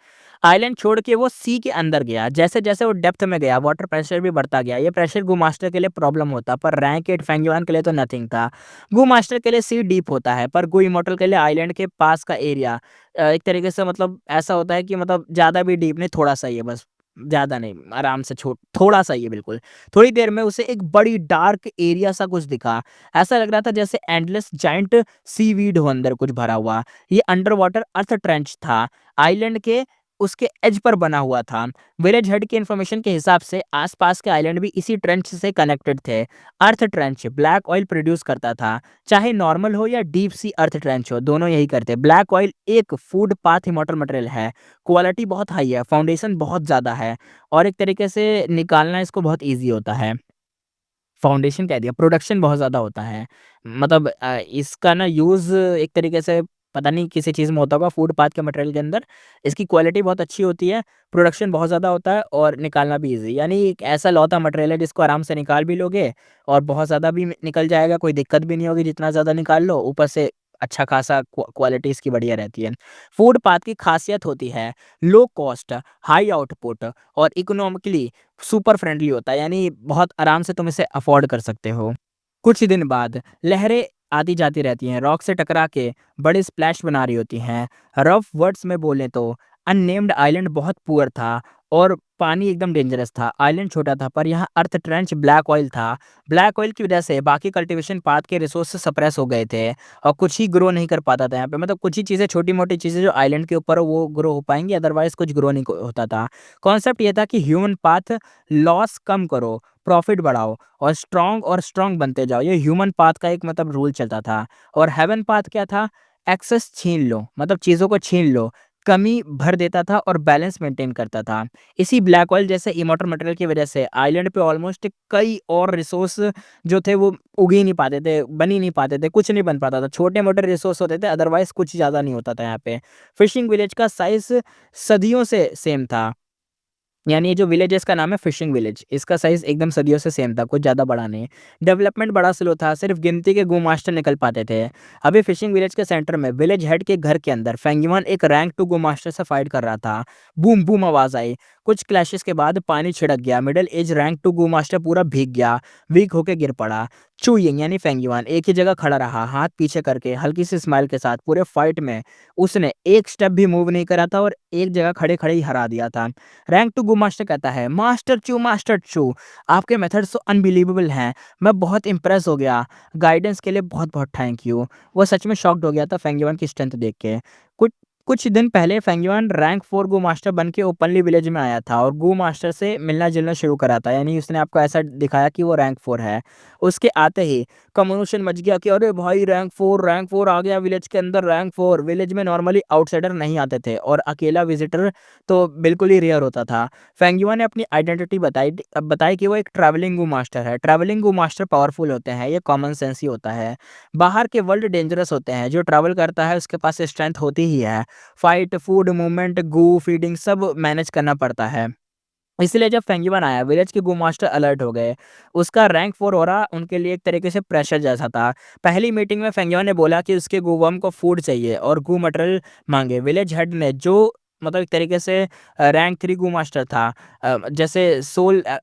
आइलैंड छोड़ के वो सी के अंदर गया। जैसे-जैसे वो डेप्थ में गया, वाटर प्रेशर भी बढ़ता गया। ये प्रेशर गू मास्टर के लिए प्रॉब्लम होता, पर रैंक 8 फेंगयुआन के लिए तो नथिंग था। गू मास्टर के लिए सी डीप होता है, पर गू इमॉर्टल के लिए आइलैंड के पास का एरिया एक तरीके से मतलब ऐसा होता है कि मतलब ज़्यादा भी डीप नहीं, थोड़ा-सा ही है बस। ज़्यादा नहीं, आराम से थोड़ा-सा ही है बिल्कुल। थोड़ी देर में उसे एक बड़ी डार्क एरिया सा कुछ दिखा। ऐसा लग रहा था जैसे एंडलेस जायंट सीवीड हो अंदर कुछ भरा हुआ। ये अंडर वाटर अर्थ ट्रेंच था। आइलैंड के उसके एज पर बना हुआ था। विलेज हेड की इन्फॉर्मेशन के हिसाब से आसपास के आइलैंड भी इसी ट्रेंच से कनेक्टेड थे। अर्थ ट्रेंच ब्लैक ऑयल प्रोड्यूस करता था, चाहे नॉर्मल हो या डीप सी अर्थ ट्रेंच हो, दोनों यही करते। ब्लैक ऑयल एक फूड पाथ इमॉर्टल मटेरियल है, क्वालिटी बहुत हाई है, फाउंडेशन बहुत ज़्यादा है और एक तरीके से निकालना इसको बहुत ईज़ी होता है। फाउंडेशन कह दिया, प्रोडक्शन बहुत ज़्यादा होता है। मतलब इसका ना यूज़ एक तरीके से पता नहीं किसी चीज़ में होता होगा फूड पाथ के मटेरियल के अंदर। इसकी क्वालिटी बहुत अच्छी होती है, प्रोडक्शन बहुत ज़्यादा होता है और निकालना भी ईज़ी। यानी एक ऐसा लौता मटेरियल है जिसको आराम से निकाल भी लोगे और बहुत ज़्यादा भी निकल जाएगा, कोई दिक्कत भी नहीं होगी जितना ज़्यादा निकाल लो। ऊपर से अच्छा खासा क्वालिटी इसकी बढ़िया रहती है। फूड पाथ की खासियत होती है लो कॉस्ट, हाई आउटपुट और इकोनॉमिकली सुपर फ्रेंडली होता है, यानी बहुत आराम से तुम इसे अफ़ोर्ड कर सकते हो। कुछ ही दिन बाद लहरें आती जाती रहती हैं, रॉक से टकरा के बड़े स्प्लैश बना रही होती हैं। रफ वर्ड्स में बोलें तो अननेम्ड आइलैंड बहुत पुअर था और पानी एकदम डेंजरस था। आइलैंड छोटा था पर यहाँ अर्थ ट्रेंच ब्लैक ऑयल था। ब्लैक ऑयल की वजह से बाकी कल्टीवेशन पाथ के रिसोर्स सप्रेस हो गए थे और कुछ ही ग्रो नहीं कर पाता था यहाँ पे। मतलब कुछ ही चीज़ें, छोटी-मोटी चीज़ें जो आइलैंड के ऊपर हो वो ग्रो हो पाएँगी, अदरवाइज़ कुछ ग्रो नहीं को होता था। कॉन्सेप्ट ये था कि ह्यूमन पाथ लॉस कम करो, प्रॉफिट बढ़ाओ और स्ट्रॉन्ग बनते जाओ। ये ह्यूमन पाथ का एक मतलब रूल चलता था। और हेवन पाथ क्या था? एक्सेस छीन लो, मतलब चीज़ों को छीन लो, कमी भर देता था और बैलेंस मेंटेन करता था। इसी ब्लैक ऑयल जैसे इमॉर्टल मटेरियल की वजह से आइलैंड पे ऑलमोस्ट कई और रिसोर्स जो थे वो उग ही नहीं पाते थे, बन ही नहीं पाते थे, कुछ नहीं बन पाता था। छोटे-मोटे रिसोर्स होते थे, अदरवाइज़ कुछ ज़्यादा नहीं होता था यहाँ पे। फिशिंग विलेज का साइज़ सदियों से सेम था। यानी ये जो विलेज है इसका नाम है फिशिंग विलेज। इसका साइज़ एकदम सदियों से सेम था, कुछ ज़्यादा बड़ा नहीं। डेवलपमेंट बड़ा स्लो था, सिर्फ़ गिनती के गू मास्टर निकल पाते थे। अभी फिशिंग विलेज के सेंटर में विलेज हेड के घर के अंदर फेंगयुआन एक रैंक 2 गू मास्टर से फाइट कर रहा था। बूम बूम आवाज़ आई। कुछ क्लैशेस के बाद पानी छिड़क गया। मिडल एज रैंक 2 गू मास्टर पूरा भीग गया, वीक होके गिर पड़ा। चू यिंग यानी फेंगयुआन एक ही जगह खड़ा रहा, हाथ पीछे करके हल्की सी स्माइल के साथ। पूरे फाइट में उसने एक स्टेप भी मूव नहीं करा था और एक जगह खड़े-खड़े ही हरा दिया था। रैंक 2 गो मास्टर कहता है, मास्टर चू, आपके मेथड्स तो अनबिलीवेबल हैं। मैं बहुत इम्प्रेस हो गया। गाइडेंस के लिए बहुत-बहुत थैंक यू। वो सच में शॉक्ड हो गया था फेंगयुआन की स्ट्रेंथ देख के। कुछ कुछ दिन पहले फेंगयुआन रैंक 4 गो मास्टर बन के ओपनली विलेज में आया था और गो मास्टर से मिलना-जुलना शुरू करा था। यानी उसने आपको ऐसा दिखाया कि वो रैंक 4 है। उसके आते ही कम्मोशन मच गया कि अरे भाई रैंक 4 आ गया विलेज के अंदर, रैंक 4। विलेज में नॉर्मली आउटसाइडर नहीं आते थे और अकेला विजिटर तो बिल्कुल ही रेयर होता था। फेंगयुआ ने अपनी आइडेंटिटी बताई कि वो एक ट्रैवलिंग गू मास्टर है। ट्रैवलिंग गू मास्टर पावरफुल होते हैं, ये कॉमन सेंस ही होता है। बाहर के वर्ल्ड डेंजरस होते हैं, जो ट्रैवल करता है उसके पास स्ट्रेंथ होती ही है। फाइट, फूड, मूवमेंट, गू फीडिंग सब मैनेज करना पड़ता है। इसलिए जब फेंगयुआन आया विलेज के गू मास्टर अलर्ट हो गए। उसका रैंक 4 हो रहा उनके लिए एक तरीके से प्रेशर जैसा था। पहली मीटिंग में फेंगयुआन ने बोला कि उसके गूवर्म को फूड चाहिए और गू मटेरियल मांगे। विलेज हेड ने जो मतलब एक तरीके से रैंक 3 गू मास्टर था। जैसे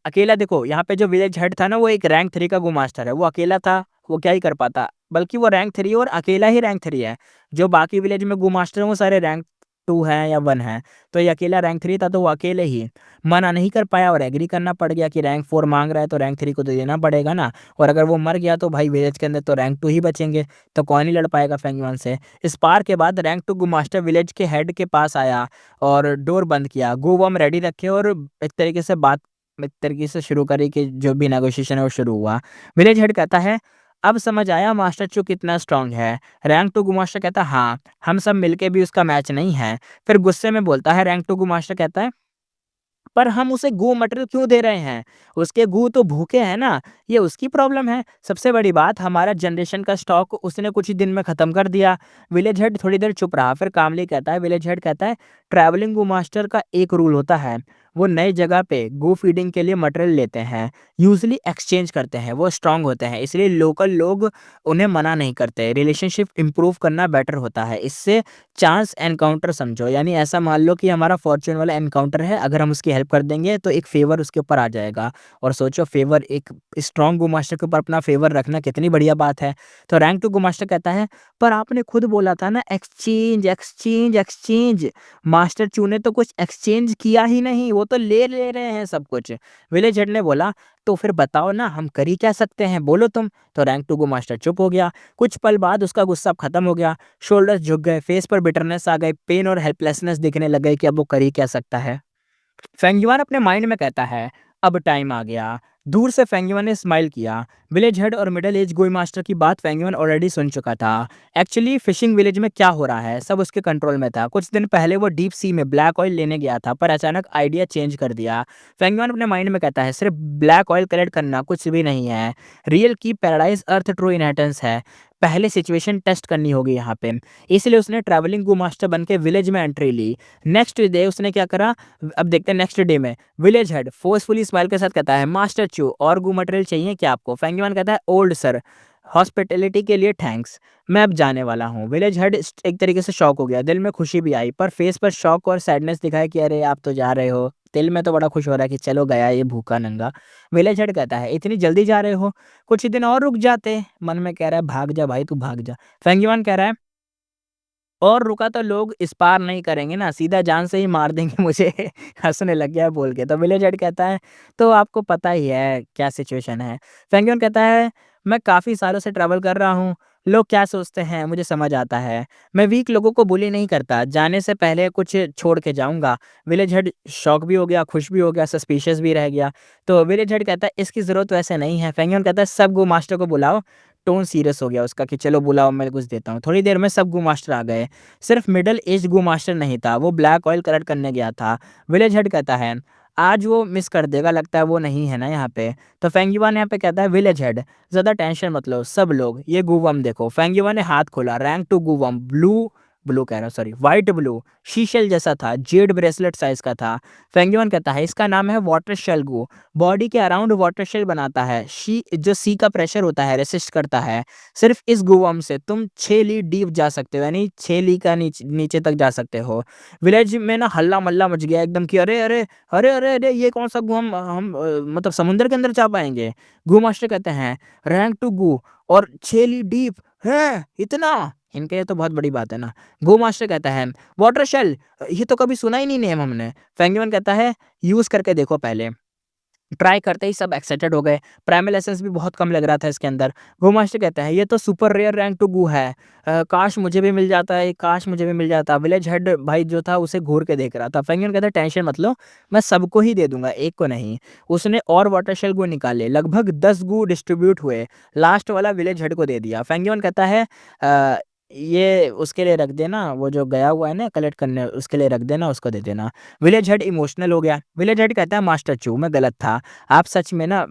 अकेला देखो यहाँ पे जो विलेज हेड था ना वो एक रैंक 3 का गू मास्टर है। वो अकेला था, वो क्या ही कर पाता, बल्कि वो रैंक 3 और अकेला ही रैंक 3 है। जो बाकी विलेज में गू मास्टर हैं वो सारे रैंक 2 है या 1 है। तो ये अकेला रैंक 3 था, तो वो अकेले ही मना नहीं कर पाया और एग्री करना पड़ गया कि रैंक 4 माँग रहा है तो रैंक 3 को तो देना पड़ेगा ना। और अगर वो मर गया तो भाई विलेज के अंदर तो रैंक 2 ही बचेंगे, तो कौन ही लड़ पाएगा फेंगयुआन से। इस पार के बाद रैंक 2 गू मास्टर विलेज के हेड के पास आया और डोर बंद किया। गू बम रेडी रखे और एक तरीके से शुरू करी कि जो भी नेगोशिएशन है वो शुरू हुआ। विलेज हेड कहता है, अब समझ आया मास्टर चू कितना स्ट्रांग है। रैंक 2 गू मास्टर कहता है, हाँ, हम सब मिलके भी उसका मैच नहीं है। फिर गुस्से में बोलता है, रैंक 2 गू मास्टर कहता है, पर हम उसे गू मटेरियल क्यों दे रहे हैं? उसके गू तो भूखे हैं ना, ये उसकी प्रॉब्लम है। सबसे बड़ी बात, हमारा जनरेशन का स्टॉक उसने कुछ ही दिन में खत्म कर दिया। विलेज हेड थोड़ी देर चुप रहा, फिर कामली कहता है, विलेज हेड कहता है, ट्रैवलिंग गू मास्टर का एक रूल होता है, वो नई जगह पे गू फीडिंग के लिए मटेरियल लेते हैं, यूजुअली एक्सचेंज करते हैं, वो स्ट्रांग होते हैं, इसलिए लोकल लोग उन्हें मना नहीं करते। रिलेशनशिप इंप्रूव करना बेटर होता है, इससे चांस एनकाउंटर समझो, यानी ऐसा मान लो कि हमारा फॉर्च्यून वाला एनकाउंटर है, अगर हम उसकी हेल्प कर देंगे तो एक फेवर उसके ऊपर आ जाएगा। और सोचो, फेवर एक स्ट्रांग गू मास्टर के ऊपर अपना फेवर रखना कितनी बढ़िया बात है। तो रैंक 2 गू मास्टर कहता है, पर आपने खुद बोला था ना, एक्सचेंज एक्सचेंज एक्सचेंज। मास्टर चू ने तो कुछ एक्सचेंज किया ही नहीं, वो तो ले रहे हैं सब कुछ। विलेज हेड ने बोला, तो फिर बताओ ना, हम कर ही क्या सकते हैं, बोलो तुम। तो रैंक 2 गू मास्टर चुप हो गया। कुछ पल बाद उसका गुस्सा खत्म हो गया, शोल्डर्स झुक गए, फेस पर बिटरनेस आ गई, पेन और हेल्पलेसनेस दिखने लग गई कि अब वो कर ही क्या सकता है। फेंगयुआन अपने माइंड में कहता है, अब टाइम आ गया। दूर से फेंगयुआन ने स्माइल किया। विलेज हेड और मिडिल एज गोई मास्टर की बात फेंगयुआन ऑलरेडी सुन चुका था। एक्चुअली फिशिंग विलेज में क्या हो रहा है सब उसके कंट्रोल में था। कुछ दिन पहले वो डीप सी में ब्लैक ऑयल लेने गया था, पर अचानक आइडिया चेंज कर दिया। फेंगयुआन अपने माइंड में कहता है, सिर्फ ब्लैक ऑयल कलेक्ट करना कुछ भी नहीं है, रियल की पैराडाइज अर्थ ट्रू इनहेरिटेंस है। पहले सिचुएशन टेस्ट करनी होगी यहाँ पे, इसलिए उसने ट्रैवलिंग गू मास्टर बन के विलेज में एंट्री ली। नेक्स्ट डे उसने क्या करा, अब देखते हैं नेक्स्ट डे में। विलेज हेड फोर्सफुली स्माइल के साथ कहता है, मास्टर चू और गू मटेरियल चाहिए क्या आपको? फेंगयुआन कहता है, ओल्ड सर, हॉस्पिटैलिटी के लिए थैंक्स, मैं अब जाने वाला हूँ। विलेज हेड एक तरीके से शॉक हो गया, दिल में खुशी भी आई, पर फेस पर शॉक और सैडनेस दिखाया कि अरे आप तो जा रहे हो। दिल में तो बड़ा खुश हो रहा है कि चलो गया ये भूखा नंगा। विलेज हेड कहता है, इतनी जल्दी जा रहे हो, कुछ ही दिन और रुक जाते। मन में कह रहा है, भाग जा भाई, तू भाग जा। फेंगयुआन कह रहा है, और रुका तो लोग इस पार नहीं करेंगे ना, सीधा जान से ही मार देंगे मुझे। हँसने लग गया बोल के। तो विलेज हेड कहता है, तो आपको पता ही है क्या सिचुएशन है। फेंगयुन कहता है, मैं काफ़ी सालों से ट्रैवल कर रहा हूँ, लोग क्या सोचते हैं मुझे समझ आता है। मैं वीक लोगों को बुली नहीं करता, जाने से पहले कुछ छोड़ के जाऊँगा। विलेज हेड शॉक भी हो गया, खुश भी हो गया, सस्पिशियस भी रह गया। तो विलेज हेड कहता है, इसकी ज़रूरत वैसे नहीं है। फेंगयुन कहता है, सब गो मास्टर को बुलाओ। टोन सीरियस हो गया उसका कि चलो बुलाओ, मैं कुछ देता हूँ। थोड़ी देर में सब गू मास्टर आ गए। सिर्फ मिडल एज गू मास्टर नहीं था, वो ब्लैक ऑयल कलेक्ट करने गया था। विलेज हेड कहता है, आज वो मिस कर देगा, लगता है वो नहीं है ना यहाँ पे। तो फेंगयुआन यहाँ पे कहता है, विलेज हेड ज़्यादा टेंशन मत लो, सब लोग ये गूवम देखो। फेंगयुआन ने हाथ खोला, रैंक 2 गूवम, ब्लू ब्लू कह रहा हूँ, सॉरी, वाइट ब्लू, शीशेल जैसा था, जेड ब्रेसलेट साइज का था। फेंगयुआन कहता है, इसका नाम है वाटर शेल गू, बॉडी के अराउंड वाटर शेल बनाता है, शी जो सी का प्रेशर होता है रेसिस्ट करता है। सिर्फ इस गुवम से तुम 6 ली डीप जा सकते हो, यानी 6 ली का नीचे तक जा सकते हो। विलेज में ना हल्ला मल्ला मच गया एकदम कि अरे अरे अरे अरे अरे, ये कौन सा गु, हम मतलब समुंदर के अंदर जा पाएंगे? गु मास्टर कहते हैं, रैंक टू गु और 6 ली डीप है, इतना इनके लिए तो बहुत बड़ी बात है ना। गो मास्टर कहता है, वाटर शेल, ये तो कभी सुना ही नहीं नेम हमने। फेंगयुआन कहता है, यूज करके देखो पहले। ट्राई करते ही सब एक्साइटेड हो गए। प्राइमल एसेंस भी बहुत कम लग रहा था इसके अंदर। गो मास्टर कहता है, ये तो सुपर रेयर रैंक टू गू है। काश मुझे भी मिल जाता है, काश मुझे भी मिल जाता। विलेज हेड भाई जो था उसे घूर के देख रहा था। फेंगयुआन कहता है, टेंशन मत लो, मैं सबको ही दे दूंगा, एक को नहीं। उसने और वाटर शेल गू निकाले, लगभग 10 गू डिस्ट्रीब्यूट हुए। लास्ट वाला विलेज हेड को दे दिया। फेंगयुआन कहता है, ये उसके लिए रख देना, वो जो गया हुआ है ना कलेक्ट करने, उसके लिए रख देना, उसको दे देना। विलेज हेड इमोशनल हो गया। विलेज हेड कहता है, मास्टर चू मैं गलत था, आप सच में ना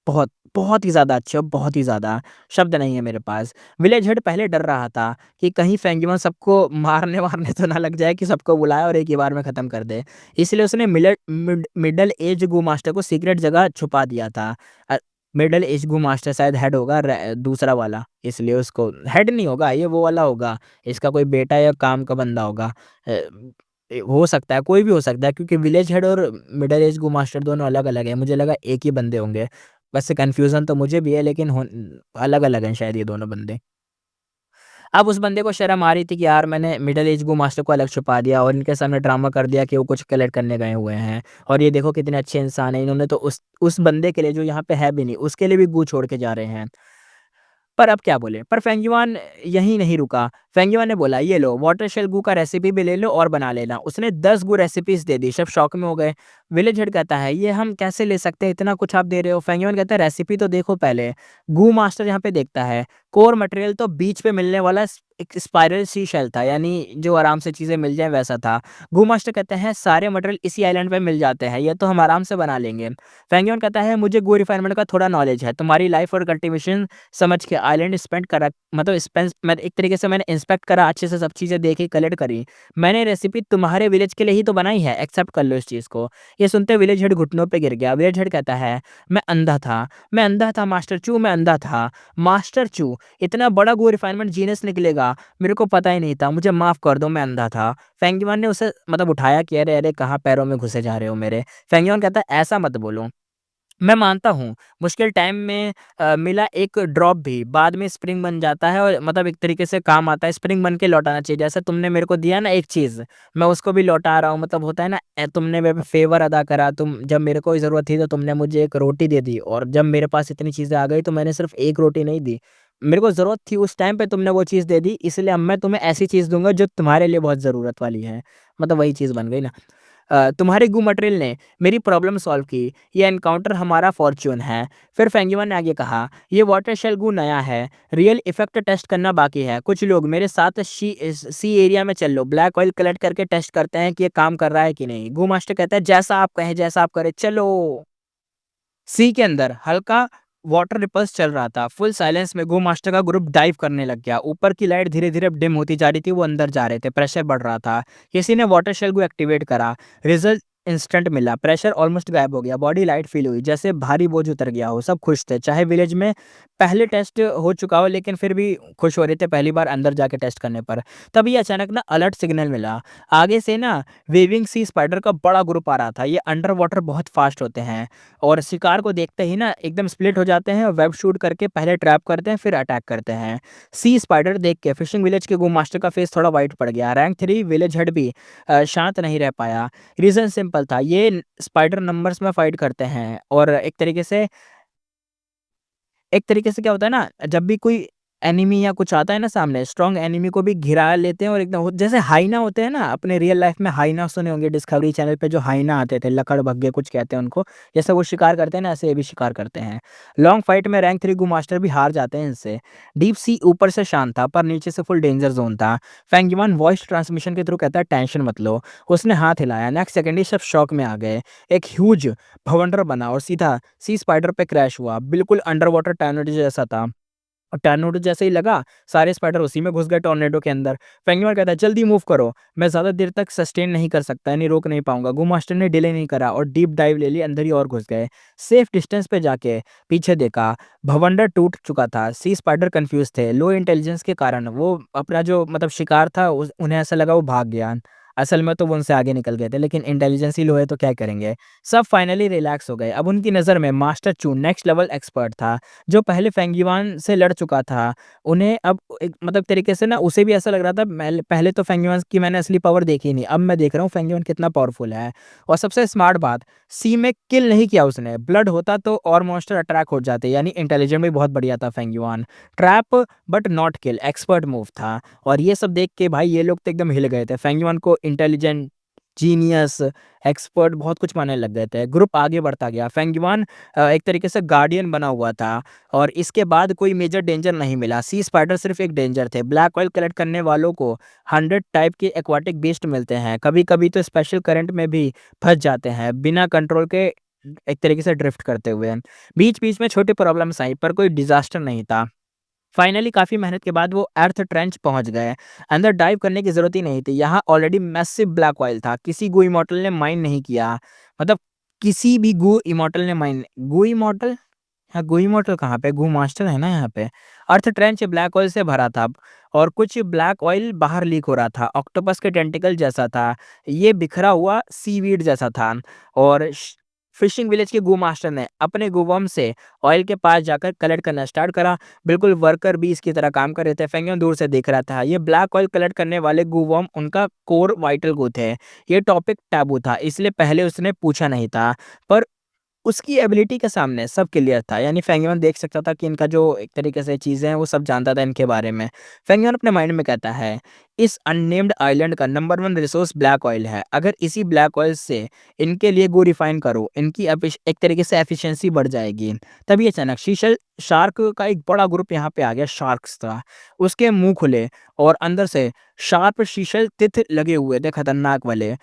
बहुत बहुत ही ज़्यादा अच्छे हो, बहुत ही ज़्यादा, शब्द नहीं है मेरे पास। विलेज हेड पहले डर रहा था कि कहीं फेंगयुआन सबको मारने वारने तो ना लग जाए कि सबको बुलाए और एक ही बार में ख़त्म कर दे। इसलिए उसने मिडल एज गू मास्टर को सीक्रेट जगह छुपा दिया था। मिडल एज गू मास्टर शायद हेड होगा, दूसरा वाला, इसलिए उसको हेड नहीं होगा, ये वो वाला होगा, इसका कोई बेटा या काम का बंदा होगा। हो सकता है, कोई भी हो सकता है, क्योंकि विलेज हेड और मिडल एज गू मास्टर दोनों अलग अलग है। मुझे लगा एक ही बंदे होंगे, वैसे कन्फ्यूज़न तो मुझे भी है, लेकिन अलग अलग हैं शायद ये दोनों बंदे। अब उस बंदे को शर्म आ रही थी कि यार मैंने मिडल एज गो मास्टर को अलग छुपा दिया और इनके सामने ड्रामा कर दिया कि वो कुछ कलेक्ट करने गए हुए हैं और ये देखो कितने अच्छे इंसान हैं, इन्होंने तो उस बंदे के लिए जो यहाँ पे है भी नहीं, उसके लिए भी गू छोड़ के जा रहे हैं। पर अब क्या बोले? पर फेंगयुआन यहीं नहीं रुका। फेंगयुआन ने बोला, "ये लो, वाटर शेल गू का रेसिपी भी ले लो और बना लेना।" उसने 10 गू रेसिपीज़ दे दी, सब शॉक में हो गए। विलेज हेड कहता है, "ये हम कैसे ले सकते हैं? इतना कुछ आप दे रहे हो?" फेंगयुआन कहता है, "रेसिपी तो देखो पहले।" गू मास्टर यहाँ पे देखता है, कोर मटेरियल तो बीच पे मिलने वाला एक स्पाइरल सी शेल था, यानी जो आराम से चीज़ें मिल जाएँ वैसा था। गू मास्टर कहते हैं, "सारे मटेरियल इसी आइलैंड पे मिल जाते हैं, ये तो हम आराम से बना लेंगे।" फेंगयुआन कहता है, "मुझे गू रिफाइनमेंट का थोड़ा नॉलेज है, तुम्हारी लाइफ और कल्टीवेशन समझ के आइलैंड स्पेंड करा, मतलब स्पेंस मैं एक तरीके से मैंने इंस्पेक्ट करा, अच्छे से सब चीज़ें देखी, कलेक्ट करी। मैंने रेसिपी तुम्हारे विलेज के लिए ही तो बनाई है, एक्सेप्ट कर लो इस चीज़ को।" ये सुनते विलेज हेड घुटनों पे गिर गया। विलेज हेड कहता है, मैं अंधा था मास्टर चू, मैं अंधा था। मास्टर चू, इतना बड़ा गो रिफाइनमेंट जीनियस निकलेगा, मेरे को पता ही नहीं था, मुझे माफ़ कर दो, मैं अंधा था। फेंगयुआन ने उसे मतलब उठाया कि अरे, अरे कहाँ पैरों में घुसे जा रहे हो मेरे। फेंगयुआन कहता है, ऐसा मत बोलो। मैं मानता हूँ, मुश्किल टाइम में मिला एक ड्रॉप भी बाद में स्प्रिंग बन जाता है और मतलब एक तरीके से काम आता है, स्प्रिंग बन के लौटाना चाहिए। जैसे तुमने मेरे को दिया ना एक चीज़, मैं उसको भी लौटा रहा हूँ। मतलब होता है ना, तुमने मेरे पे फ़ेवर अदा करा, तुम जब मेरे को ज़रूरत थी तो तुमने मुझे एक रोटी दे दी और जब मेरे पास इतनी चीज़ें आ गई तो मैंने सिर्फ़ एक रोटी नहीं दी। मेरे को ज़रूरत थी उस टाइम पे तुमने वो चीज़ दे दी, इसलिए अब मैं तुम्हें ऐसी चीज़ दूँगा जो तुम्हारे लिए बहुत ज़रूरत वाली है। मतलब वही चीज़ बन गई ना। तुम्हारे गू मटेरियल ने मेरी प्रॉब्लम सॉल्व की, ये एनकाउंटर हमारा फॉर्च्यून है। फिर फेंगयुआन ने आगे कहा, ये वाटर शेल गू नया है, रियल इफेक्ट टेस्ट करना बाकी है। कुछ लोग मेरे साथ सी एरिया में चल लो, ब्लैक ऑयल कलेक्ट करके टेस्ट करते हैं कि ये काम कर रहा है कि नहीं। गू मास्टर कहता है, जैसा आप कहें, जैसा आप करें, चलो। सी के अंदर हल्का वाटर रिपल्स चल रहा था। फुल साइलेंस में गो मास्टर का ग्रुप डाइव करने लग गया। ऊपर की लाइट धीरे-धीरे डिम होती जा रही थी, वो अंदर जा रहे थे, प्रेशर बढ़ रहा था। किसी ने वाटर शेल को एक्टिवेट करा, रिजल्ट इंस्टेंट मिला, प्रेशर ऑलमोस्ट गायब हो गया, बॉडी लाइट फील हुई, जैसे भारी बोझ उतर गया हो। सब खुश थे, चाहे विलेज में पहले टेस्ट हो चुका हो, लेकिन फिर भी खुश हो रहे थे पहली बार अंदर जाके टेस्ट करने पर। तभी अचानक ना अलर्ट सिग्नल मिला। आगे से ना वेविंग सी स्पाइडर का बड़ा ग्रुप आ रहा था। ये अंडर वाटर बहुत फास्ट होते हैं और शिकार को देखते ही ना एकदम स्प्लिट हो जाते हैं और वेब शूट करके पहले ट्रैप करते हैं फिर अटैक करते हैं। सी स्पाइडर देख के फिशिंग विलेज के गो मास्टर का फेस थोड़ा वाइट पड़ गया। रैंक 3 विलेज हेड भी शांत नहीं रह पाया। रीज़न सिंपल था, ये स्पाइडर नंबर्स में फाइट करते हैं और एक तरीके से क्या होता है ना, जब भी कोई एनिमी या कुछ आता है ना सामने, स्ट्रॉन्ग एनिमी को भी घिरा लेते हैं और एकदम जैसे हाइना होते हैं ना, अपने रियल लाइफ में हाइना सुने होंगे, डिस्कवरी चैनल पे जो हाइना आते थे, लकड़बग्घे कुछ कहते हैं उनको। जैसे वो शिकार करते हैं ना, ऐसे ये भी शिकार करते हैं। लॉन्ग फाइट में रैंक 3 गू मास्टर भी हार जाते हैं इनसे। डीप सी ऊपर से शांत था, पर नीचे से फुल डेंजर ज़ोन था। फेंगयुआन वॉइस ट्रांसमिशन के थ्रू कहता है, टेंशन मत लो। उसने हाथ हिलाया, नेक्स्ट सेकंड ही सब शॉक में आ गए। एक ह्यूज भवंडर बना और सीधा सी स्पाइडर पे क्रैश हुआ। बिल्कुल अंडर वाटर टॉर्नेडो जैसा था और टॉर्नेडो जैसे ही लगा, सारे स्पाइडर उसी में घुस गए टॉर्नेडो के अंदर। फेंगयुआन कहता है, जल्दी मूव करो, मैं ज़्यादा देर तक सस्टेन नहीं कर सकता, यानी रोक नहीं पाऊंगा। गू मास्टर ने डिले नहीं करा और डीप डाइव ले ली, अंदर ही और घुस गए। सेफ डिस्टेंस पे जाके पीछे देखा, भवंडर टूट चुका था। सी स्पाइडर कंफ्यूज थे, लो इंटेलिजेंस के कारण वो अपना जो मतलब शिकार था उन्हें ऐसा लगा वो भाग गया। असल में तो वो उनसे आगे निकल गए थे, लेकिन इंटेलिजेंस ही लो है तो क्या करेंगे। सब फाइनली रिलैक्स हो गए। अब उनकी नज़र में मास्टर चू नेक्स्ट लेवल एक्सपर्ट था, जो पहले फेंगयुआन से लड़ चुका था। उन्हें अब एक मतलब तरीके से ना उसे भी ऐसा लग रहा था, मैल पहले तो फेंगयुआन की मैंने असली पावर देखी नहीं, अब मैं देख रहा हूँ फेंगयुआन कितना पावरफुल है। और सबसे स्मार्ट बात, सी में किल नहीं किया उसने, ब्लड होता तो और मॉन्स्टर अट्रैक्ट हो जाते, यानी इंटेलिजेंट भी बहुत बढ़िया था Fengyuan. Trap but not kill, expert move था। और ये सब देख के भाई ये लोग तो एकदम हिल गए थे। फेंगयुआन को इंटेलिजेंट, जीनियस, एक्सपर्ट बहुत कुछ मानने लग गए थे। ग्रुप आगे बढ़ता गया। फेंगयुआन एक तरीके से गार्डियन बना हुआ था और इसके बाद कोई मेजर डेंजर नहीं मिला। सी स्पाइडर सिर्फ एक डेंजर थे। ब्लैक ऑयल कलेक्ट करने वालों को 100 टाइप के एक्वाटिक बीस्ट मिलते हैं। कभी-कभी तो स्पेशल करंट में भी फँस जाते हैं, बिना कंट्रोल के एक तरीके से ड्रिफ्ट करते हुए। बीच-बीच में छोटी प्रॉब्लम्स आई पर कोई डिज़ास्टर नहीं था। फाइनली काफ़ी मेहनत के बाद वो अर्थ ट्रेंच पहुँच गए। अंदर डाइव करने की ज़रूरत ही नहीं थी। यहाँ ऑलरेडी मैसिव ब्लैक ऑयल था। किसी गू इमॉर्टल ने माइन नहीं किया। मतलब किसी भी गू इमॉर्टल ने माइन गू इमॉर्टल? हाँ, गू इमॉर्टल कहाँ पे? गू मास्टर है ना यहाँ पे। अर्थ ट्रेंच ब्लैक ऑयल से भरा था और कुछ ब्लैक ऑयल बाहर लीक हो रहा था। ऑक्टोपस के टेंटिकल जैसा था। ये बिखरा हुआ सीवीड जैसा था और फिशिंग विलेज के गू मास्टर ने अपने गूवर्म से ऑयल के पास जाकर कलेक्ट करना स्टार्ट करा। बिल्कुल वर्कर भी इसकी तरह काम कर रहे थे। फेंगियन दूर से देख रहा था। ये ब्लैक ऑयल कलेक्ट करने वाले गूवर्म उनका कोर वाइटल गो थे। ये टॉपिक टैबू था, इसलिए पहले उसने पूछा नहीं था। पर उसकी एबिलिटी के सामने सब क्लियर था। यानी फेंगियन देख सकता था कि इनका जो एक तरीके से चीज़ें हैं वो सब जानता था इनके बारे में। फेंगियन अपने माइंड में कहता है, इस अननेम्ड आइलैंड का नंबर 1 रिसोर्स ब्लैक ऑयल है। अगर इसी ब्लैक ऑयल से इनके लिए गो रिफाइन करो, इनकी एक तरीके से एफिशिएंसी बढ़ जाएगी। तभी अचानक शीशल शार्क का एक बड़ा ग्रुप यहाँ पे आ गया, शार्क्स था। उसके मुँह खुले और अंदर से शार्प शीशल तिथ लगे हुए थे, खतरनाक वाले।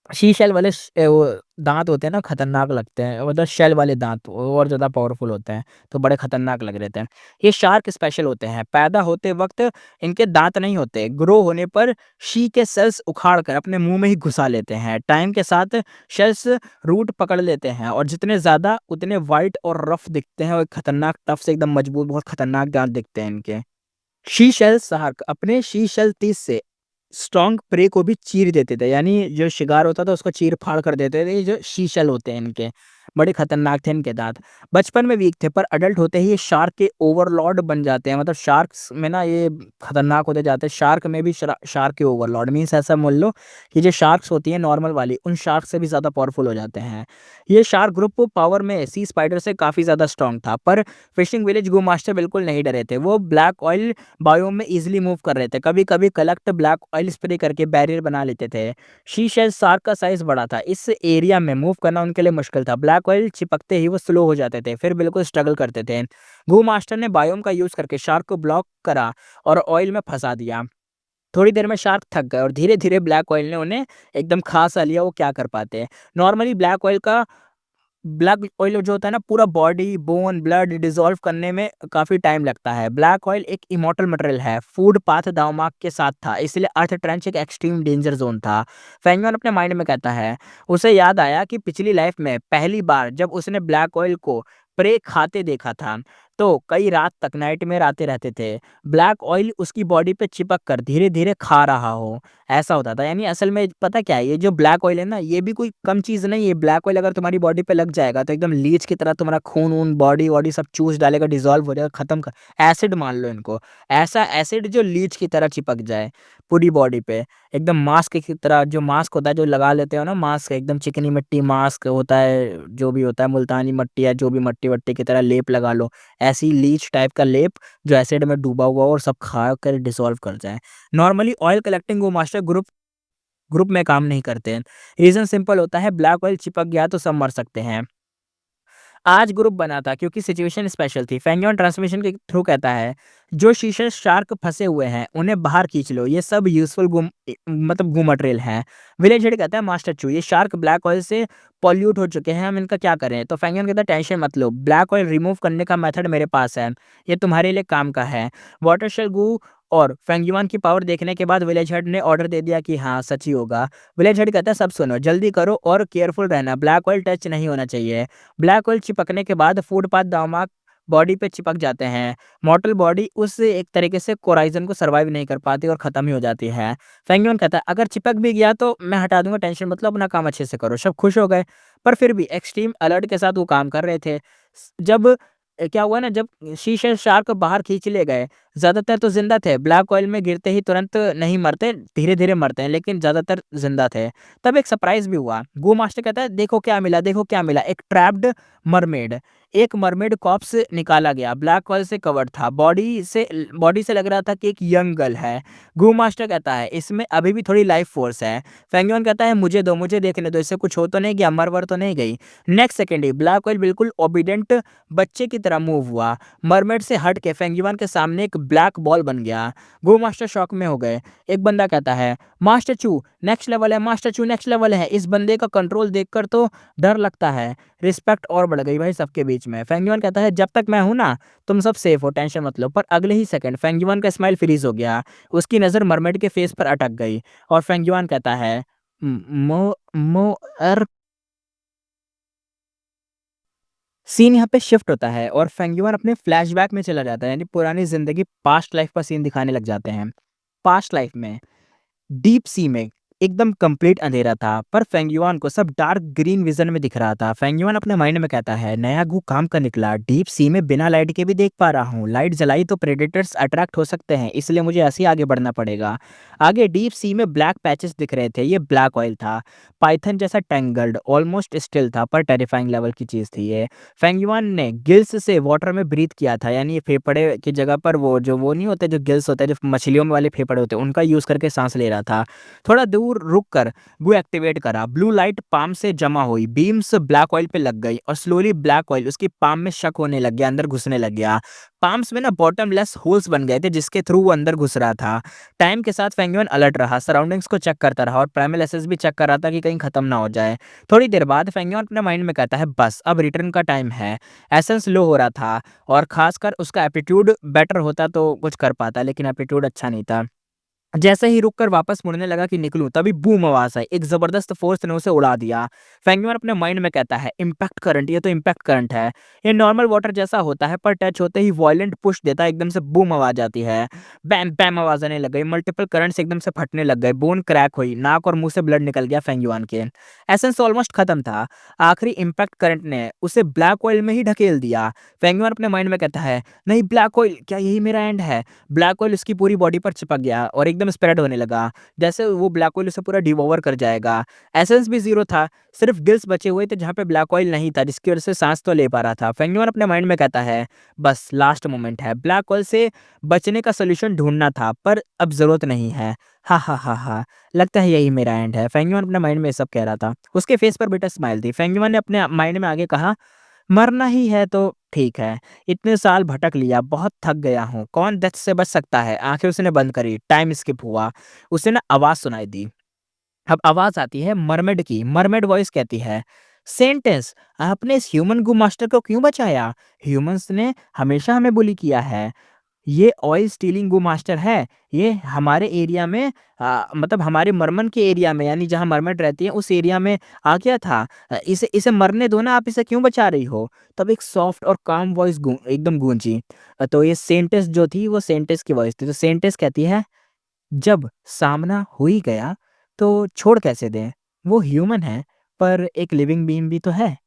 शी-शेल वाले वो दाँत होते हैं ना, खतरनाक लगते हैं, मतलब शेल वाले दाँत वो और ज़्यादा पावरफुल होते हैं, तो बड़े खतरनाक लग रहे थे। ये शार्क स्पेशल होते हैं, पैदा होते वक़्त इनके दाँत नहीं होते, ग्रो होने पर शी के सेल्स उखाड़ कर अपने मुँह में ही घुसा लेते हैं। टाइम के साथ शेल्स रूट पकड़ लेते हैं और जितने ज़्यादा उतने वाइट और रफ़ दिखते हैं और खतरनाक टफ से एकदम मजबूत, बहुत खतरनाक दाँत दिखते हैं इनके। शी शेल शार्क अपने शी शेल टीथ से स्ट्रॉन्ग प्रे को भी चीर देते थे, यानी जो शिकार होता था उसको चीर-फाड़ कर देते थे। ये जो शी शेल होते हैं इनके, बड़े खतरनाक थे इनके दाँत। बचपन में वीक थे पर अडल्ट होते ही ये शार्क के ओवरलॉर्ड बन जाते हैं। मतलब शार्क्स में ना ये खतरनाक होते जाते हैं। शार्क में भी शार्क के ओवरलॉर्ड मीन्स ऐसा मान लो कि जो शार्क्स होती हैं नॉर्मल वाली, उन शार्क से भी ज़्यादा पावरफुल हो जाते हैं। ये शार्क ग्रुप पावर में सी स्पाइडर से काफ़ी ज़्यादा स्ट्रॉन्ग था, पर फिशिंग विलेज गो मास्टर बिल्कुल नहीं डरे थे। वो ब्लैक ऑयल बायोम में ईज़िली मूव कर रहे थे। कभी-कभी कलेक्ट ब्लैक ऑयल स्प्रे करके बैरियर बना लेते थे। शी शेल शार्क का साइज़ बड़ा था। इस एरिया में मूव करना उनके लिए मुश्किल था। ब्लैक ऑयल चिपकते ही वो स्लो हो जाते थे, फिर बिल्कुल स्ट्रगल करते थे। गो मास्टर ने बायोम का यूज़ करके शार्क को ब्लॉक करा और ऑयल में फँसा दिया। थोड़ी देर में शार्क थक गए और धीरे-धीरे ब्लैक ऑयल ने उन्हें एकदम खा सा लिया। वो क्या कर पाते हैं। नॉर्मली ब्लैक ऑयल जो होता है ना, पूरा बॉडी, बोन, ब्लड डिसॉल्व करने में काफ़ी टाइम लगता है। ब्लैक ऑयल एक इमॉर्टल मटेरियल है। फूड पाथ दामाक के साथ था, इसलिए अर्थ ट्रेंच एक एक्सट्रीम डेंजर ज़ोन था। फेंगमैन अपने माइंड में कहता है, उसे याद आया कि पिछली लाइफ में पहली बार जब उसने ब्लैक ऑयल को प्रे खाते देखा था, तो कई रात तक नाइटमेयर आते रहते थे। ब्लैक ऑयल उसकी बॉडी पे चिपक कर धीरे-धीरे खा रहा हो, ऐसा होता था। यानी असल में पता क्या है, ये जो ब्लैक ऑयल है ना, ये भी कोई कम चीज़ नहीं है। ब्लैक ऑयल अगर तुम्हारी बॉडी पे लग जाएगा तो एकदम लीच की तरह तुम्हारा खून-वून, बॉडी-वॉडी सब चूस डालेगा, डिसॉल्व हो जाएगा, खत्म कर एसिड मान लो इनको। ऐसा एसिड जो लीच की तरह चिपक जाए पूरी बॉडी पे, एकदम मास्क की तरह। जो मास्क होता है जो लगा लेते हो ना, मास्क एकदम चिकनी मिट्टी मास्क होता है, जो भी होता है, मुल्तानी मिट्टी या जो भी मट्टी-वट्टी की तरह लेप लगा लो। ऐसी लीच टाइप का लेप जो एसिड में डूबा हुआ हो और सब खा कर डिसॉल्व कर जाए। नॉर्मली ऑयल कलेक्टिंग वो मास्टर ग्रुप ग्रुप में काम नहीं करते हैं। रीज़न सिंपल होता है, ब्लैक ऑयल चिपक गया तो सब मर सकते हैं। आज ग्रुप बना था क्योंकि सिचुएशन स्पेशल थी। फेंगियन ट्रांसमिशन के थ्रू कहता है, जो शीशे शार्क फंसे हुए हैं उन्हें बाहर खींच लो, ये सब यूजफुल मतलब गू मटेरियल है। विलेज हेड कहता है, मास्टर चू ये शार्क ब्लैक ऑयल से पॉल्यूट हो चुके हैं, हम इनका क्या करें। तो फेंगियन कहता है, टेंशन मत लो, ब्लैक ऑयल रिमूव करने का मेथड मेरे पास है, ये तुम्हारे लिए काम का है। वाटर शेल गू और फेंगियन की पावर देखने के बाद विलेज हेड ने ऑर्डर दे दिया कि हाँ सच ही होगा। विलेज हेड कहता है, सब सुनो, जल्दी करो और केयरफुल रहना, ब्लैक ऑयल टच नहीं होना चाहिए। ब्लैक ऑयल चिपकने के बाद फूड पाथ दामाक बॉडी पे चिपक जाते हैं। मॉर्टल बॉडी उस एक तरीके से कोराइजन को सर्वाइव नहीं कर पाती और ख़त्म ही हो जाती है। फेंगियन कहता है, अगर चिपक भी गया तो मैं हटा दूँगा, टेंशन मत लो, अपना काम अच्छे से करो। सब खुश हो गए, पर फिर भी एक्सट्रीम अलर्ट के साथ वो काम कर रहे थे। जब क्या हुआ ना, जब शीशे शार्क बाहर खींच ले गए, ज़्यादातर तो ज़िंदा थे। ब्लैक ऑयल में गिरते ही तुरंत नहीं मरते, धीरे-धीरे मरते हैं, लेकिन ज़्यादातर ज़िंदा थे। तब एक सरप्राइज़ भी हुआ। गो मास्टर कहता है, देखो क्या मिला, देखो क्या मिला, एक ट्रैप्ड मरमेड। एक मरमेड कॉर्प्स निकाला गया, ब्लैक ऑयल से कवर्ड था। बॉडी से लग रहा था कि एक यंग गर्ल है। गो मास्टर कहता है, इसमें अभी भी थोड़ी लाइफ फोर्स है। फेंगियन कहता है, मुझे दो, मुझे देखने दो, इससे कुछ हो तो नहीं गया, मर-वर तो नहीं गई। नेक्स्ट सेकंड ही ब्लैक ऑयल बिल्कुल ओबीडिएंट बच्चे की तरह मूव हुआ। मरमेड से हट के फेंगियन के सामने एक ब्लैक बॉल बन गया। गो मास्टर शॉक में हो गए। एक बंदा कहता है, मास्टर चू नेक्स्ट लेवल है, मास्टर चू नेक्स्ट लेवल है। इस बंदे का कंट्रोल देखकर तो डर लगता है। रिस्पेक्ट और बढ़ गई भाई सबके बीच में। फेंगियन कहता है, जब तक मैं हूं ना, तुम सब सेफ हो, टेंशन मत लो। पर अगले ही सेकंड फेंगियन का स्माइल फ्रीज हो गया। उसकी नजर मरमेड के फेस पर अटक गई और फेंगियन कहता है, मो मो सीन यहाँ पे शिफ्ट होता है और फेंगियन अपने फ्लैशबैक में चला जाता है, यानी पुरानी ज़िंदगी पास्ट लाइफ का सीन दिखाने लग जाते हैं। पास्ट लाइफ में डीप सी में एकदम कंप्लीट अंधेरा था, पर फेंगयुआन को सब डार्क ग्रीन विजन में दिख रहा था। फेंगयुआन अपने माइंड में कहता है, नया गु काम का निकला, डीप सी में बिना लाइट के भी देख पा रहा हूँ। लाइट जलाई तो प्रेडेटर्स अट्रैक्ट हो सकते हैं, इसलिए मुझे ऐसे ही आगे बढ़ना पड़ेगा। आगे डीप सी में ब्लैक पैचेस दिख रहे थे, ये ब्लैक ऑयल था। पाइथन जैसा टैंगल्ड, ऑलमोस्ट स्टिल था, पर टेरिफाइंग लेवल की चीज़ थी ये। फेंगयुआन ने गिल्स से वाटर में ब्रीथ किया था, यानी ये फेफड़े की जगह पर वो नहीं होते जो गिल्स होते हैं, जो मछलियों में वाले फेफड़े होते हैं, उनका यूज़ करके सांस ले रहा था। थोड़ा दूर रुक कर वो एक्टिवेट करा। ब्लू लाइट पाम से जमा हुई, बीम्स ब्लैक ऑयल पे लग गई और स्लोली ब्लैक ऑयल उसकी पाम में शक होने लग गया, अंदर घुसने लग गया। पाम्स में ना बॉटमलेस होल्स बन गए थे जिसके थ्रू वो अंदर घुस रहा था। टाइम के साथ फेंगुइन अलर्ट रहा, सराउंडिंग्स को चेक करता रहा और प्राइमल एसेस भी चेक कर रहा था कि कहीं खत्म ना हो जाए। थोड़ी देर बाद फेंगुइन अपने माइंड में कहता है, बस अब रिटर्न का टाइम है। एसेंस लो हो रहा था और खासकर उसका एप्टीट्यूड बेटर होता तो कुछ कर पाता, लेकिन एप्टीट्यूड अच्छा नहीं था। जैसे ही रुक कर वापस मुड़ने लगा कि निकलूं, तभी बूम आवाज आई। एक जबरदस्त फोर्स ने उसे उड़ा दिया। फेंगुइन अपने माइंड में कहता है, इम्पैक्ट करंट, ये तो इम्पैक्ट करंट है। ये नॉर्मल वाटर जैसा होता है, पर टच होते ही वॉयलेंट पुश देता है, एकदम से बूम आवाज आती है। बैम बैम आवाज आने लग गई, मल्टीपल करंट्स एकदम से फटने लग गए, बोन क्रैक हुई, नाक और मुंह से ब्लड निकल गया फेंगुइन के। एसेंस ऑलमोस्ट खत्म था। आखिरी इम्पैक्ट करंट ने उसे ब्लैक ऑयल में ही ढकेल दिया। फेंगुइन अपने माइंड में कहता है, नहीं ब्लैक ऑयल, क्या यही मेरा एंड है? ब्लैक होल उसकी पूरी बॉडी पर चिपक गया और एकदम स्प्रेड होने लगा, जैसे वो ब्लैक होल उसे पूरा डिवोवर कर जाएगा। एसेंस भी ज़ीरो था, सिर्फ गिल्स बचे हुए थे जहाँ पे ब्लैक ऑयल नहीं था, जिसकी वजह से सांस तो ले पा रहा था। फेंगुइन अपने माइंड में कहता है, बस लास्ट मोमेंट है, ब्लैक होल से बचने का सोल्यूशन ढूंढना था, पर अब ज़रूरत नहीं है। हा हा हा हा, लगता है यही मेरा एंड है। फेंगुइन अपने माइंड में ये सब कह रहा था। उसके फेस पर बेटा स्माइल थी। फेंगुइन ने अपने माइंड में आगे कहा, मरना ही है तो ठीक है। इतने साल भटक लिया, बहुत थक गया हूँ। कौन डेथ से बच सकता है? आँखें उसने बंद करी, टाइम स्किप हुआ। उसे ना आवाज़ सुनाई दी। अब आवाज़ आती है मरमेड की। मरमेड वॉइस कहती है, सेंटेंस, आपने इस ह्यूमन गू मास्टर को क्यों बचाया? ह्यूमंस ने हमेशा हमें बुली किया है। ये ऑयल स्टीलिंग गू मास्टर है। ये हमारे एरिया में मतलब हमारे मरमन के एरिया में, यानी जहाँ मरमेड रहती है उस एरिया में आ गया था। इसे इसे मरने दो ना, आप इसे क्यों बचा रही हो? तब एक सॉफ्ट और काम वॉइस एकदम गूंजी। तो ये सेंटेंस जो थी वो सेंटेंस की वॉइस थी। तो सेंटेंस कहती है, जब सामना हो ही गया तो छोड़ कैसे दें? वो ह्यूमन है, पर एक लिविंग बीइंग भी तो है।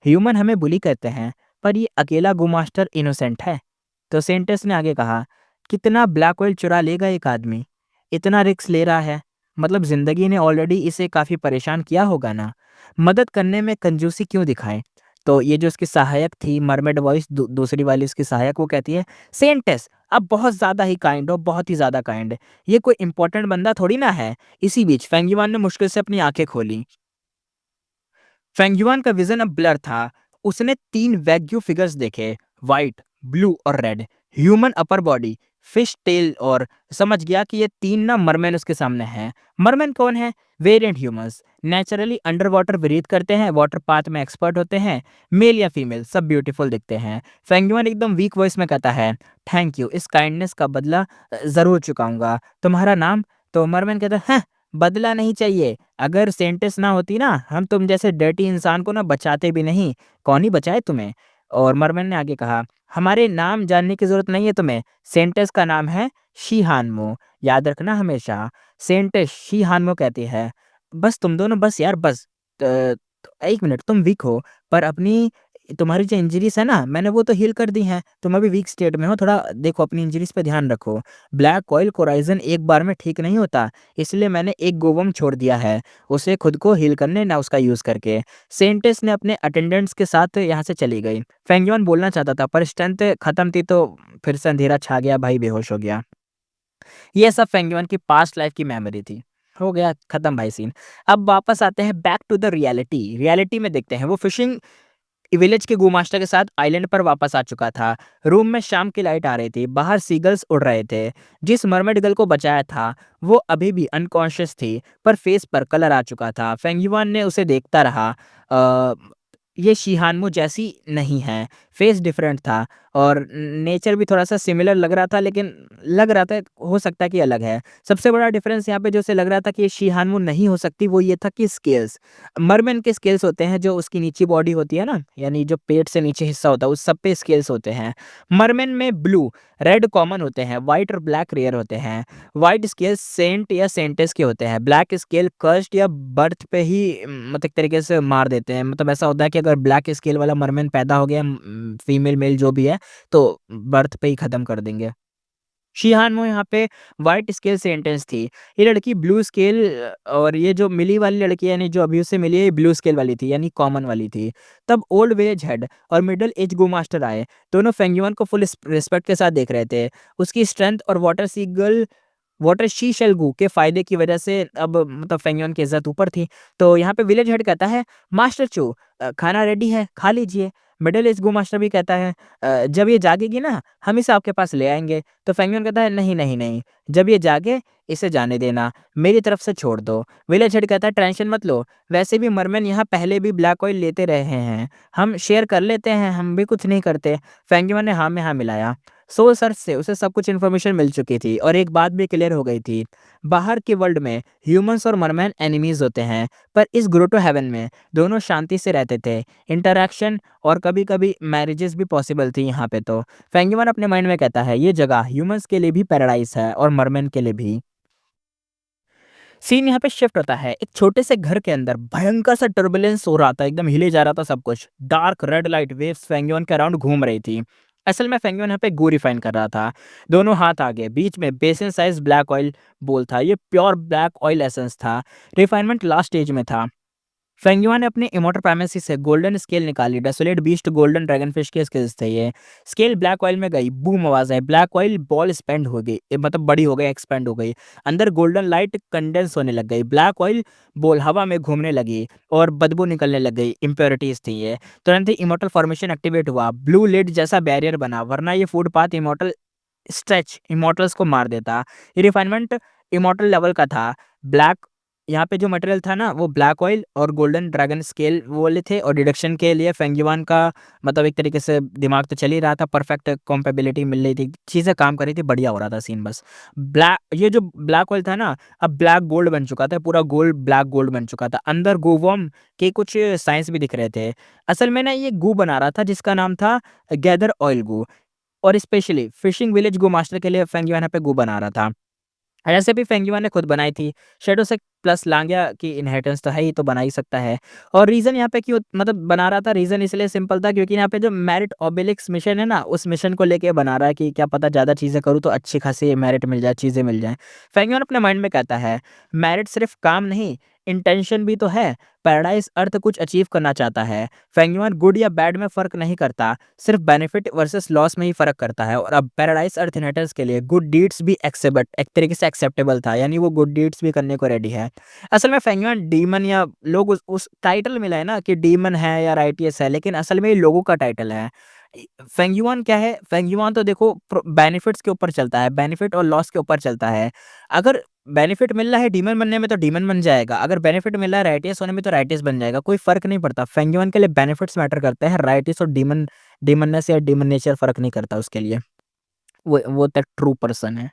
ह्यूमन हमें बुली करते हैं, पर ये अकेला गू मास्टर इनोसेंट है। तो सेंटेंस ने आगे कहा, कितना ब्लैक ऑयल चुरा लेगा एक आदमी? इतना रिस्क ले रहा है, मतलब जिंदगी ने ऑलरेडी इसे काफी परेशान किया होगा ना। मदद करने में कंजूसी क्यों दिखाएं? तो ये जो उसकी सहायक थी मरमेड वॉइस, दूसरी वाली उसकी सहायक, वो कहती है, सेंटेंस अब बहुत ज्यादा ही काइंड हो, बहुत ही ज्यादा काइंड। ये कोई इंपॉर्टेंट बंदा थोड़ी ना है। इसी बीच फेंगयुआन ने मुश्किल से अपनी आंखें खोली। फेंगयुआन का विजन अब ब्लर था। उसने 3 वैग्यू फिगर्स देखे, व्हाइट, ब्लू और red. Human upper body, fish tail, और समझ गया कि ये 3 ना मरमैन उसके सामने हैं। मरमैन कौन है? Variant humans, naturally under water breathe करते हैं, वाटर पाथ में एक्सपर्ट होते हैं, मेल या फीमेल, सब ब्यूटीफुल दिखते हैं। फेंगयुआन एकदम वीक वॉइस में कहता है, थैंक यू, इस काइंडनेस का बदला जरूर चुकाऊंगा। तुम्हारा नाम? तो मरमैन कहता है, बदला नहीं चाहिए। अगर सेंटेंस ना होती ना, हम तुम जैसे डर्टी इंसान को ना बचाते भी नहीं। कौन ही बचाए तुम्हें? और मरमन ने आगे कहा, हमारे नाम जानने की जरूरत नहीं है तुम्हें। सेंटेंस का नाम है शी हानमो, याद रखना हमेशा। सेंटेंस शी हानमो कहती है, बस तुम दोनों, बस यार बस। एक मिनट, तुम वीक हो, पर अपनी तुम्हारी जो इंजरीज है ना, मैंने वो तो हील कर दी हैं। तुम अभी वीक स्टेट में हो, थोड़ा देखो अपनी इंजरीज पे ध्यान रखो। ब्लैक ऑयल कोराइजन एक बार में ठीक नहीं होता, इसलिए मैंने एक गोवम छोड़ दिया है, उसे खुद को हील करने ना उसका यूज करके। सेंटेस ने अपने अटेंडेंट्स के साथ यहाँ से चली गई। फेंगयुआन बोलना चाहता था, पर स्ट्रेंथ खत्म थी, तो फिर से अंधेरा छा गया, भाई बेहोश हो गया। ये सब फेंगयुआन की पास्ट लाइफ की मेमोरी थी। हो गया खत्म भाई सीन। अब वापस आते हैं back to the reality. Reality में देखते हैं, वो फिशिंग विलेज के गू मास्टर के साथ आइलैंड पर वापस आ चुका था। रूम में शाम की लाइट आ रही थी, बाहर सीगल्स उड़ रहे थे। जिस मरमेड गर्ल को बचाया था वो अभी भी अनकॉन्शियस थी, पर फेस पर कलर आ चुका था। फेंगयुआन ने उसे देखता रहा। ये शिहानमो जैसी नहीं है, फेस डिफरेंट था और नेचर भी थोड़ा-सा सिमिलर लग रहा था, लेकिन लग रहा था हो सकता है कि अलग है। सबसे बड़ा डिफ़रेंस यहाँ पे जो उसे लग रहा था कि ये शी-हानवू नहीं हो सकती, वो ये था कि स्केल्स। मरमेन के स्केल्स होते हैं जो उसकी निचली बॉडी होती है ना, यानी जो पेट से नीचे हिस्सा होता है उस सब पे स्केल्स होते हैं। मरमेन में ब्लू, रेड कॉमन होते हैं, व्हाइट और ब्लैक रेयर होते हैं। व्हाइट स्केल्स सेंट या सेंटेस के होते हैं। ब्लैक स्केल कर्स्ड या बर्थ पे ही मतलब एक तरीके से मार देते हैं। मतलब ऐसा होता है कि अगर ब्लैक स्केल वाला मरमेन पैदा हो गया फीमेल मेल जो भी है, तो बर्थ पे ही खत्म कर देंगे। शी-हानवू यहाँ पे व्हाइट स्केल सेंटेंस थी। ये लड़की ब्लू स्केल और ये जो मिली वाली लड़की यानी जो अभी उससे मिली है, ये ब्लू स्केल वाली थी यानी कॉमन वाली थी। तब ओल्ड विलेज हेड और मिडल एज गो मास्टर आए। दोनों फेंग युआन को फुल रिस्पेक्ट के साथ देख रहे थे। उसकी स्ट्रेंथ और वाटर शी शेल्गू के फ़ायदे की वजह से अब मतलब फेंग युआन की इज़्ज़त ऊपर थी। तो यहाँ पे विलेज हेड कहता है, मास्टर चू खाना रेडी है, खा लीजिए। मिडल एज गो मास्टर भी कहता है, जब ये जागेगी ना, हम इसे आपके पास ले आएँगे। तो फेंग युआन कहता है, नहीं, नहीं, नहीं, जब ये जागे इसे जाने देना, मेरी तरफ से छोड़ दो। विलेज हेड कहता है, टेंशन मत लो, वैसे भी मरमैन यहाँ पहले भी ब्लैक ऑयल लेते रहे हैं, हम शेयर कर लेते हैं, हम भी कुछ नहीं करते। फेंग युआन ने हाँ में हाँ मिलाया। सोल सर्च से उसे सब कुछ इन्फॉर्मेशन मिल चुकी थी और एक बात भी क्लियर हो गई थी, बाहर के वर्ल्ड में ह्यूमंस और मरमैन एनिमीज़ होते हैं, पर इस ग्रोटो हेवन में दोनों शांति से रहते थे। इंटरैक्शन और कभी-कभी मैरिजेस भी पॉसिबल थी यहाँ पे तो। फेंग युआन अपने माइंड में कहता है, ये जगह ह्यूमंस के लिए भी पैराडाइज़ है और मरमैन के लिए भी। सीन यहाँ पे शिफ्ट होता है। एक छोटे से घर के अंदर भयंकर सा टर्बुलेंस हो रहा था, एकदम हिले जा रहा था सब कुछ। Dark red light waves Feng yuan के अराउंड घूम रही थी। असल में फेंग युआन यहाँ पे गू रिफाइन कर रहा था। दोनों हाथ आगे, बीच में बेसिन साइज ब्लैक ऑयल बोल था। ये प्योर ब्लैक ऑयल एसेंस था। रिफाइनमेंट लास्ट स्टेज में था। फेंगयुआन ने अपने इमोर्टल प्राइमेसी से गोल्डन स्केल निकाली। डेसोलेट बीस्ट गोल्डन ड्रैगनफिश के स्केल्स थे ये। स्केल ब्लैक ऑयल में गई, बूम आवाज आई। ब्लैक ऑयल बॉल स्पेंड हो गई, मतलब बड़ी हो गई, एक्सपेंड हो गई। अंदर गोल्डन लाइट कंडेंस होने लग गई। ब्लैक ऑयल बॉल हवा में घूमने लगी और बदबू निकलने लग गई। इम्प्योरिटीज थी ये। तुरंत ही इमोर्टल फॉर्मेशन एक्टिवेट हुआ। ब्लू लिड जैसा बैरियर बना, वरना ये food path immortal stretch immortals को मार देता। ये रिफाइनमेंट इमॉर्टल लेवल का था। ब्लैक यहाँ पे जो मटेरियल था ना, वो ब्लैक ऑयल और गोल्डन ड्रैगन स्केल वो वाले थे और डिडक्शन के लिए फेंग युआन का मतलब एक तरीके से दिमाग तो चल ही रहा था, परफेक्ट कंपैटिबिलिटी मिल रही थी, चीज़ें काम कर रही थी, बढ़िया हो रहा था सीन बस। ये जो ब्लैक ऑयल था ना, अब ब्लैक गोल्ड बन चुका था, पूरा गोल्ड ब्लैक गोल्ड बन चुका था। अंदर गूवर्म के कुछ साइंस भी दिख रहे थे। असल में ना ये गू बना रहा था जिसका नाम था गैदर ऑयल गू। और स्पेशली फिशिंग विलेज गो मास्टर के लिए फेंग युआन यहाँ पे गो बना रहा था। ऐसे भी फेंग युआन ने खुद बनाई थी। शैडो से प्लस लांग्या की इनहेरिटेंस तो है ही, तो बना ही सकता है। और रीज़न यहाँ पे क्यों मतलब बना रहा था, रीज़न इसलिए सिंपल था क्योंकि यहाँ पे जो मेरिट ओबेलिस्क मिशन है ना, उस मिशन को लेके बना रहा है कि क्या पता ज़्यादा चीज़ें करूँ तो अच्छी खासी मेरिट मिल जाए, चीज़ें मिल जाएँ। फेंग युआन अपने माइंड में कहता है, मेरिट सिर्फ काम नहीं, इंटेंशन भी तो है। पैराडाइज़ अर्थ कुछ अचीव करना चाहता है। फेंग युआन गुड या बैड में फ़र्क नहीं करता, सिर्फ बेनिफिट वर्सेस लॉस में ही फ़र्क करता है। और अब पैराडाइज़ अर्थ इनहेरिटेंस के लिए गुड डीड्स भी एक्सेप्ट एक तरीके से एक्सेप्टेबल था, यानी वो गुड डीड्स भी करने को रेडी है। असल में फेंग युआन डीमन या लोग उस टाइटल मिला है ना कि डीमन है या राइटियस है, लेकिन असल में ये लोगों का टाइटल है। फेंग युआन क्या है? फेंग युआन तो देखो बेनिफिट्स के ऊपर चलता है, बेनिफिट और लॉस के ऊपर चलता है। अगर बेनिफिट मिल रहा है डीमन बनने में तो डीमन बन जाएगा, अगर बेनिफिट मिल रहा है राइटियस होने में तो राइटियस बन जाएगा, कोई फ़र्क नहीं पड़ता। फेंग युआन के लिए बेनिफिट्स मैटर करते हैं, राइटियस और डीमननेस या डीमन नेचर फ़र्क नहीं करता उसके लिए। वो तो ट्रू पर्सन है।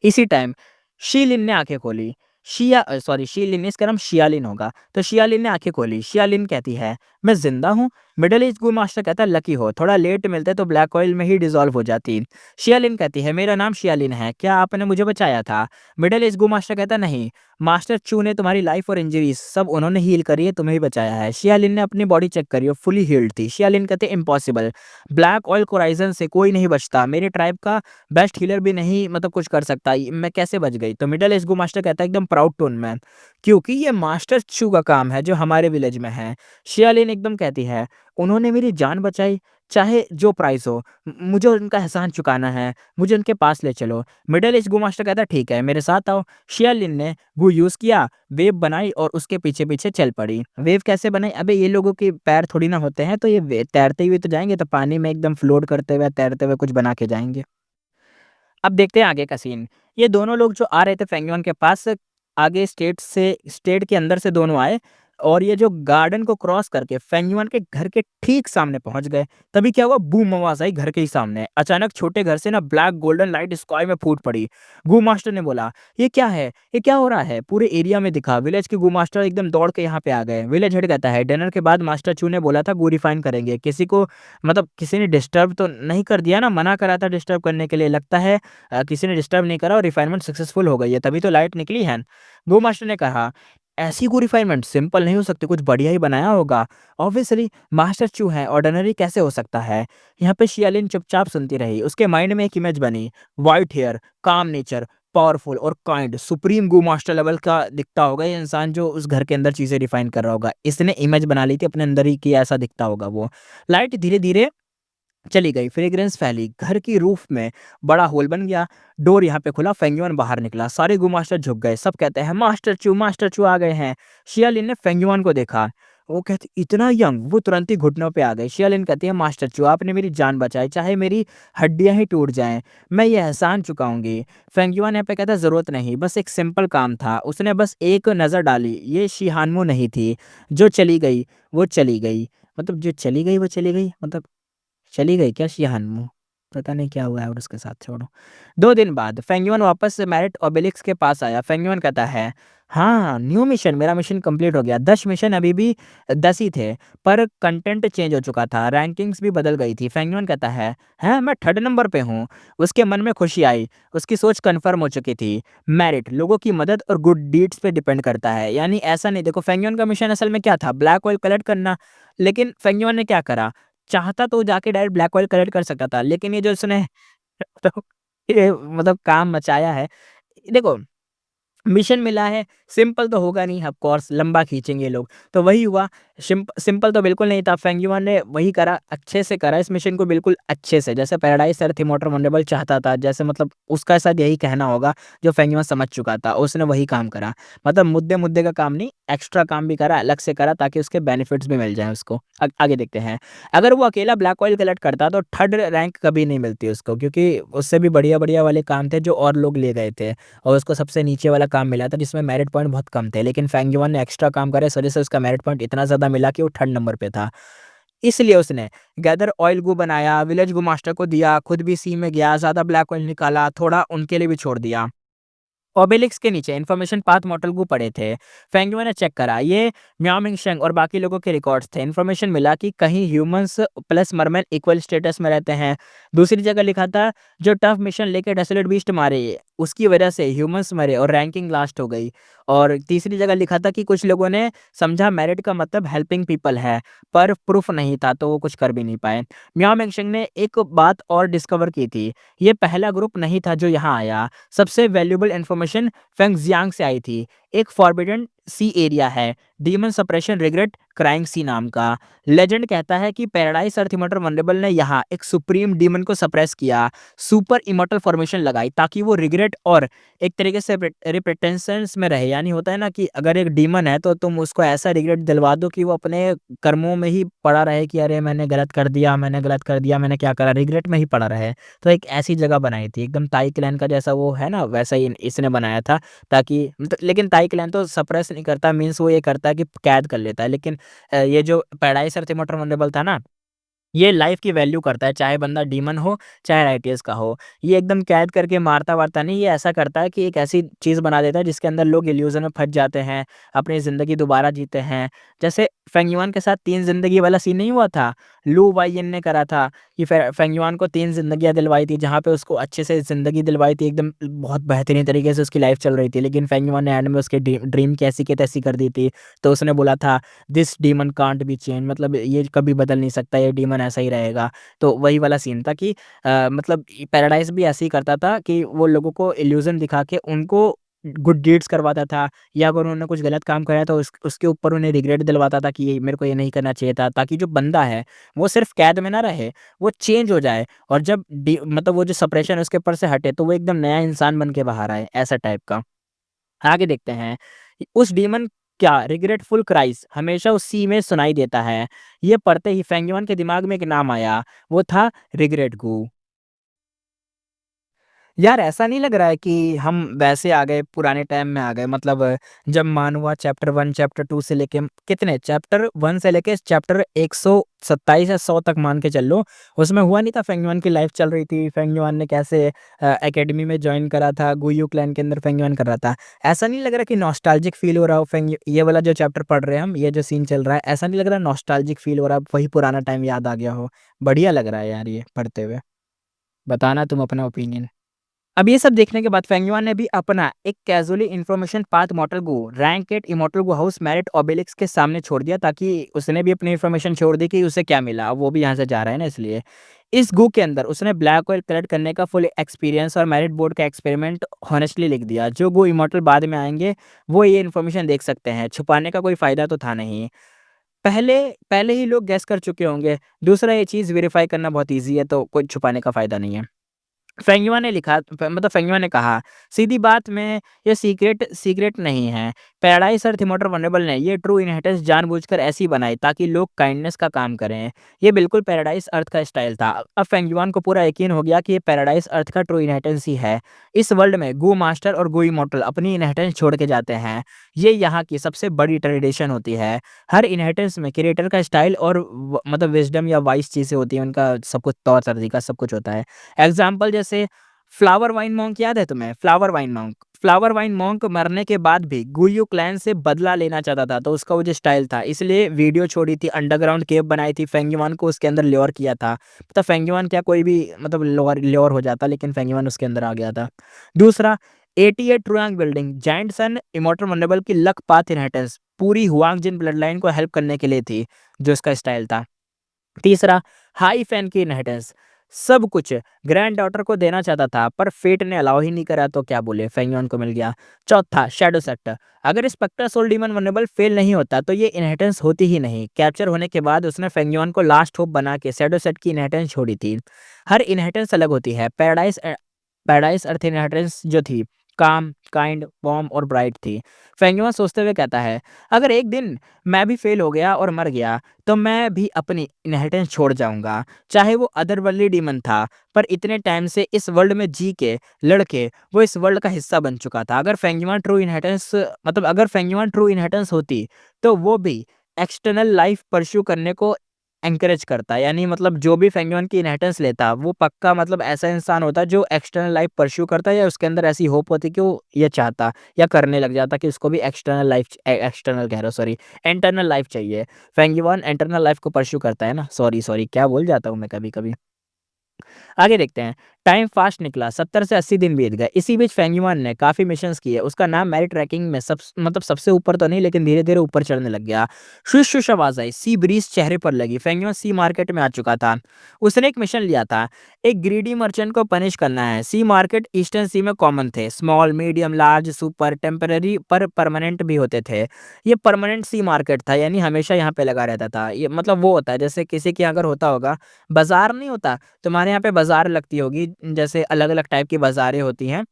इसी टाइम शी लिन ने आँखें खोली। शी लिन नहीं, इसका नाम शियालिन होगा। तो शियालिन ने आँखें खोली। शियालिन कहती है, मैं ज़िंदा हूँ? मिडल ईस्ट गू मास्टर कहता है, लकी हो, थोड़ा लेट मिलते तो ब्लैक ऑयल में ही डिसॉल्व हो जाती। शियालिन कहती है, मेरा नाम शियालिन है, क्या आपने मुझे बचाया था? मिडल ईस्ट गू मास्टर कहता है, नहीं, मास्टर चू ने तुम्हारी लाइफ और इंजरीज सब उन्होंने हील करी है, तुम्हें ही बचाया है। शियालिन ने अपनी बॉडी चेक करी और फुली हील्ड थी। शियालिन कहते, इम्पॉसिबल, ब्लैक ऑयल कोराइजन से कोई नहीं बचता, मेरे ट्राइब का बेस्ट हीलर भी नहीं मतलब कुछ कर सकता, मैं कैसे बच गई? तो मिडल एज गो मास्टर कहता है एकदम प्राउड टोन में, क्योंकि ये मास्टर चू का काम है जो हमारे विलेज में है। शियालिन एकदम कहती है, उन्होंने मेरी जान बचाई, चाहे जो प्राइस हो, मुझे उनका एहसान चुकाना है, मुझे उनके पास ले चलो। मिडल एज गो मास्टर कहता है, ठीक है, मेरे साथ आओ। शियालिन ने गू यूज किया, वेव बनाई और उसके पीछे पीछे चल पड़ी। वेव कैसे बनाई? अबे ये लोगों के पैर थोड़ी ना होते हैं, तो ये तैरते हुए तो जाएंगे, तो पानी में एकदम फ्लोट करते हुए तैरते हुए कुछ बना के जाएंगे। अब देखते हैं आगे का सीन। ये दोनों लोग जो आ रहे थे फेंग युआन के पास, आगे स्टेट के अंदर से दोनों आए। और ये जो गार्डन को क्रॉस करके फेंगयुआन के घर के ठीक सामने पहुँच गए। तभी क्या हुआ, बूम आवाज़ आई घर के ही सामने। अचानक छोटे घर से ना ब्लैक गोल्डन लाइट स्काई में फूट पड़ी। गू मास्टर ने बोला, "ये क्या है? ये क्या हो रहा है?" पूरे एरिया में दिखा। विलेज के गू मास्टर एकदम दौड़ के यहाँ पे आ गए। विलेज हेड कहता है, "डिनर के बाद मास्टर चू ने बोला था गू रिफाइन करेंगे। किसी को मतलब किसी ने डिस्टर्ब तो नहीं कर दिया ना? मना करा था डिस्टर्ब करने के लिए। लगता है किसी ने डिस्टर्ब नहीं करा और रिफाइनमेंट सक्सेसफुल हो गई है, तभी तो लाइट निकली है।" गू मास्टर ने कहा, "ऐसी कोई रिफाइनमेंट सिंपल नहीं हो सकती, कुछ बढ़िया ही बनाया होगा। ऑब्वियसली मास्टर चू है, ऑर्डिनरी कैसे हो सकता है?" यहाँ पे शियालिन चुपचाप सुनती रही। उसके माइंड में एक इमेज बनी, व्हाइट हेयर, काम नेचर, पावरफुल और काइंड, सुप्रीम गू मास्टर लेवल का दिखता होगा ये इंसान जो उस घर के अंदर चीज़ें रिफाइन कर रहा होगा। इसने इमेज बना ली थी अपने अंदर ही कि ऐसा दिखता होगा वो। लाइट धीरे-धीरे चली गई, फ्रेग्रेंस फैली, घर की रूफ में बड़ा होल बन गया, डोर यहाँ पे खुला, फेंगयुआन बाहर निकला, सारे गू मास्टर झुक गए, सब कहते हैं मास्टर चू आ गए हैं। शियालिन ने फेंगयुआन को देखा, वो कहती इतना यंग, वो तुरंत ही घुटनों पे आ गई। शियालिन कहती है, मास्टर चू आपने मेरी जान बचाई, चाहे मेरी हड्डियां ही टूट जाएं, मैं ये एहसान चुकाऊंगी। फेंगयुआन यहाँ पे कहता है जरूरत नहीं, बस एक सिंपल काम था, उसने बस एक नज़र डाली, ये शिहानमो नहीं थी, जो चली गई वो चली गई। मतलब जो चली गई वो चली गई, मतलब चली गई क्या शिहानमू? पता नहीं क्या हुआ है और उसके साथ, छोड़ो। 2 दिन बाद फेंगयुआन वापस से मैरिट ओबेलिस्क के पास आया। फेंगयुआन कहता है, "हाँ, न्यू मिशन, मेरा मिशन कंप्लीट हो गया।" 10 मिशन अभी भी 10 ही थे, पर कंटेंट चेंज हो चुका था, रैंकिंग्स भी बदल गई थी। फेंगयुआन कहता है, "हैं, मैं 3rd नंबर पे हूँ।" उसके मन में खुशी आई, उसकी सोच कन्फर्म हो चुकी थी। मेरिट लोगों की मदद और गुड डीड्स पे डिपेंड करता है। यानी ऐसा नहीं, देखो फेंगयुआन का मिशन असल में क्या था? ब्लैक ऑयल कलेक्ट करना। लेकिन फेंगयुआन ने क्या करा? चाहता तो जाके डायरेक्ट ब्लैक ऑयल कलेक्ट कर सकता था, लेकिन ये जो इसने तो ये मतलब काम मचाया है। देखो, मिशन मिला है, सिंपल तो होगा नहीं, ऑफ कोर्स लंबा खींचेंगे ये लोग, तो वही हुआ। सिंपल तो बिल्कुल नहीं था, फेंगयुआन ने वही करा, अच्छे से करा इस मिशन को, बिल्कुल अच्छे से, जैसे पैराडाइज अर्थ इमॉर्टल वंडरबल चाहता था, जैसे मतलब उसका शायद यही कहना होगा, जो फेंगयुआन समझ चुका था, उसने वही काम करा। मतलब मुद्दे-मुद्दे का काम नहीं, एक्स्ट्रा काम भी करा, अलग से करा ताकि उसके बेनिफिट्स भी मिल जाएँ उसको। आगे देखते हैं। अगर वो अकेला ब्लैक ऑयल कलेक्ट करता तो 3rd रैंक कभी नहीं मिलती उसको, क्योंकि उससे भी बढ़िया-बढ़िया वाले काम थे जो और लोग ले गए थे। और उसको सबसे नीचे वाला काम मिला था जिसमें मेरिट पॉइंट बहुत कम थे, लेकिन फेंगयुआन ने एक्स्ट्रा काम करा, इस वजह से उसका मेरिट पॉइंट इतना ज़्यादा मिला कि वो 3rd नंबर पे था। इसलिए उसने गैदर ऑयल गू बनाया, विलेज गू मास्टर को दिया, खुद भी सी में गया, ज़्यादा ब्लैक ऑयल निकाला, थोड़ा उनके लिए भी छोड़ दिया। ओबेलिस्क के नीचे इन्फॉर्मेशन पाथ मॉडल को पड़े थे। फेंगयुआन ने चेक करा, ये मियाओ मिंगशेंग और बाकी लोगों के रिकॉर्ड्स थे। इन्फॉर्मेशन मिला कि कहीं humans plus merman equal status में रहते हैं। दूसरी जगह लिखा था, जो टफ मिशन लेके डेसोलेट बीस्ट मारे, उसकी वजह से ह्यूमंस मरे और रैंकिंग लास्ट हो गई। और तीसरी जगह लिखा था कि कुछ लोगों ने समझा मेरिट का मतलब हेल्पिंग पीपल है, पर प्रूफ नहीं था तो वो कुछ कर भी नहीं पाए। मियाओ मिंगशेंग ने एक बात और डिस्कवर की थी, ये पहला ग्रुप नहीं था जो यहाँ आया। सबसे वैल्यूएबल इन्फॉर्मेशन फेंगजियांग से आई थी। एक फॉरबिडन सी एरिया है, डीमन सप्रेशन रिग्रेट क्राइंग सी नाम का। लेजेंड कहता है कि पैराडाइज अर्थ इमॉर्टल वनरेबल ने यहाँ एक सुप्रीम डीमन को सप्रेस किया, सुपर इमॉर्टल फॉर्मेशन लगाई ताकि वो रिग्रेट और एक तरीके से रिप्रेटेंशंस में रहे। यानी होता है ना कि अगर एक डीमन है तो तुम उसको ऐसा रिग्रेट दिलवा दो कि वो अपने कर्मों में ही पड़ा रहे कि अरे मैंने गलत कर दिया, मैंने गलत कर दिया, मैंने क्या करा, रिग्रेट में ही पड़ा रहे। तो एक ऐसी जगह बनाई थी, एकदम ताई क्लैन का जैसा वो है ना, वैसा ही इसने बनाया था, ताकि मतलब लेकिन ताई क्लैन तो सप्रेस नहीं करता, मीन्स वो ये करता है कि कैद कर लेता है। लेकिन ये जो पैराडाइज अर्थ इमॉर्टल वनरेबल था ना, ये लाइफ की वैल्यू करता है, चाहे बंदा डीमन हो, चाहे राइटियस का हो। ये एकदम कैद करके मारता-वारता नहीं, ये ऐसा करता है कि एक ऐसी चीज़ बना देता है जिसके अंदर लोग इल्यूज़न में फँस जाते हैं, अपनी ज़िंदगी दोबारा जीते हैं। जैसे फेंगयुआन के साथ 3 ज़िंदगी वाला सीन नहीं हुआ था? लू वाइयिन ने करा था कि फेंगयुआन को 3 ज़िंदगियाँ दिलवाई थी, जहाँ पे उसको अच्छे से ज़िंदगी दिलवाई थी, एकदम बहुत बेहतरीन तरीके से उसकी लाइफ़ चल रही थी। लेकिन फेंगयुआन ने एंड में उसके ड्रीम कैसी की तैसी कर दी थी। तो उसने बोला था, this demon can't be change, मतलब ये कभी बदल नहीं सकता, ये डीमन ऐसा ही रहेगा। तो वही वाला सीन था कि मतलब पैराडाइज़ भी ऐसे ही करता था कि वो लोगों को इल्यूज़न दिखा के उनको गुड डीड्स करवाता था, या अगर उन्होंने कुछ गलत काम करा तो उसके ऊपर उन्हें रिग्रेट दिलवाता था कि ये मेरे को ये नहीं करना चाहिए था, ताकि जो बंदा है वो सिर्फ़ कैद में ना रहे, वो चेंज हो जाए, और जब मतलब वो जो सप्रेशन है उसके ऊपर से हटे तो वो एकदम नया इंसान बन के बाहर आए, ऐसा टाइप का। आगे देखते हैं। उस डीमन क्या रिग्रेटफुल क्राइज़ हमेशा उसी में सुनाई देता है। ये पढ़ते ही फेंगयुआन के दिमाग में एक नाम आया, वो था रिग्रेट गू। यार ऐसा नहीं लग रहा है कि हम वैसे आ गए, पुराने टाइम में आ गए? मतलब जब मानवा चैप्टर 1 चैप्टर 2 से लेके कितने चैप्टर 1 से लेके चैप्टर 127 या 100 तक मान के चल लो, उसमें हुआ नहीं था फेंगयुआन की लाइफ चल रही थी, फेंगयुआन ने कैसे एकेडमी में जॉइन करा था, गुयू क्लैन के अंदर फेंगयुआन कर रहा था। ऐसा नहीं लग रहा कि नॉस्टैल्जिक फील हो रहा हो? फेंग ये वाला जो चैप्टर पढ़ रहे हैं हम, ये जो सीन चल रहा है, ऐसा नहीं लग रहा नॉस्टैल्जिक फील हो रहा है, वही पुराना टाइम याद आ गया हो? बढ़िया लग रहा है यार ये पढ़ते हुए। बताना तुम अपना ओपिनियन। अब ये सब देखने के बाद फेंगयुआन ने भी अपना एक कैजुअली इन्फॉर्मेशन पाथ मॉडल को रैंक एट इमॉर्टल गो हाउस मेरिट ओबेलिस्क के सामने छोड़ दिया, ताकि उसने भी अपनी इन्फॉर्मेशन छोड़ दी कि उसे क्या मिला। अब वो भी यहाँ से जा रहा है ना, इसलिए इस गू के अंदर उसने ब्लैक होल कलेक्ट करने का फुल एक्सपीरियंस और मेरिट बोर्ड का एक्सपेरिमेंट हॉनेस्टली लिख दिया। जो गो इमॉर्टल बाद में आएंगे वो ये इन्फॉर्मेशन देख सकते हैं, छुपाने का कोई फायदा तो था नहीं। पहले पहले ही लोग गैस कर चुके होंगे। दूसरा, ये चीज़ वेरीफाई करना बहुत ईजी है, तो कोई छुपाने का फायदा नहीं है। फेंगयुआ ने लिखा, मतलब फेंगयुआ ने कहा, सीधी बात में ये सीक्रेट सीक्रेट नहीं है। पैराडाइज अर्थ इमॉर्टल वल्नरेबल ने ये ट्रू इनहेरिटेंस जानबूझकर ऐसी बनाई ताकि लोग काइंडनेस का काम करें। ये बिल्कुल पैराडाइज अर्थ का स्टाइल था। अब फेंगयुआन को पूरा यकीन हो गया कि ये पैराडाइज अर्थ का ट्रू इनहेरिटेंस ही है। इस वर्ल्ड में गू मास्टर और गू इमॉर्टल अपनी इनहेरिटेंस छोड़ के जाते हैं। ये यहाँ की सबसे बड़ी ट्रेडिशन होती है। हर इनहेरिटेंस में क्रिएटर का स्टाइल और मतलब विजडम या वाइस चीज़ें होती हैं, उनका सब कुछ तौर तरीका सब कुछ होता है। एग्जाम्पल जैसे फ्लावर वाइन मॉन्क, याद है तुम्हें flower wine monk? Flower wine monk मरने के बाद भी गुयू क्लैन से बदला लेना चाहता था, तो उसका वो जो स्टाइल था, इसलिए वीडियो छोड़ी थी, अंडरग्राउंड केव बनाई थी, फेंगयुआन को उसके अंदर ल्योर किया था। तो फेंगयुआन क्या कोई भी मतलब ल्योर हो जाता, लेकिन फेंगयुआन उसके अंदर आ गया था। दूसरा, 88 ट्रुआंग बिल्डिंग जायंट सन इमॉर्टल वल्नरेबल की लक पाथ इनहेरिटेंस पूरी हुआंग जिन ब्लड लाइन को हेल्प करने के लिए थी, जो इसका स्टाइल था। तीसरा, हाई फैन की इनहेरिटेंस सब कुछ ग्रैंड डॉटर को देना चाहता था, पर फेट ने अलाउ ही नहीं करा, तो क्या बोले, फेंगयुआन को मिल गया। चौथा, शैडो सेक्टर। अगर spectre soul demon vulnerable fail नहीं होता तो ये इनहेरिटेंस होती ही नहीं। कैप्चर होने के बाद उसने फेंगयुआन को लास्ट होप बना के शैडो सेट की इनहेरिटेंस छोड़ी थी। हर इनहेरिटेंस अलग होती है। पैराडाइज अर्थ इनहेरिटेंस जो थी, काम, काइंड, वार्म और ब्राइट थी। फेंगयुआन सोचते हुए कहता है, अगर एक दिन मैं भी फेल हो गया और मर गया तो मैं भी अपनी इनहेरिटेंस छोड़ जाऊंगा, चाहे वो अदरवर्ल्डली डीमन था, पर इतने टाइम से इस वर्ल्ड में जी के लड़के वो इस वर्ल्ड का हिस्सा बन चुका था। अगर फेंगयुआन ट्रू इनहेरिटेंस होती तो वो भी एक्सटर्नल लाइफ परस्यू करने को एनकरेज करता, यानी मतलब जो भी फेंगयुआन की इनहेरिटेंस लेता वो पक्का मतलब ऐसा इंसान होता जो एक्सटर्नल लाइफ परस्यू करता, या उसके अंदर ऐसी होप होती कि वो ये चाहता या करने लग जाता कि उसको भी एक्सटर्नल कह रहा हूँ, सॉरी, इंटरनल लाइफ चाहिए। फेंगयुआन इंटरनल लाइफ को परस्यू करता है ना, सॉरी सॉरी क्या बोल जाता हूँ मैं कभी कभी। आगे देखते हैं। टाइम फास्ट निकला, 70 से 80 दिन बीत गए। इसी बीच फेंगयुआन ने काफी मिशंस किए। उसका नाम मेरिट रैंकिंग में सबसे ऊपर तो नहीं, लेकिन धीरे धीरे ऊपर चढ़ने लग गया। शुश शुश आवाज आई, सी ब्रीज चेहरे पर लगी। फेंगयुआन सी मार्केट में आ चुका था। उसने एक मिशन लिया था, एक ग्रीडी मर्चेंट को पनिश करना है। सी मार्केट ईस्टर्न सी में कॉमन थे, small, medium, large, super, temporary पर परमानेंट भी होते थे। ये परमानेंट सी मार्केट था, यानी हमेशा यहाँ पे लगा रहता था। ये मतलब वो होता है जैसे किसी के यहाँ अगर होता होगा, बाजार नहीं होता, तुम्हारे यहाँ पे बाजार लगती होगी, जैसे अलग अलग टाइप की बाजारें होती हैं।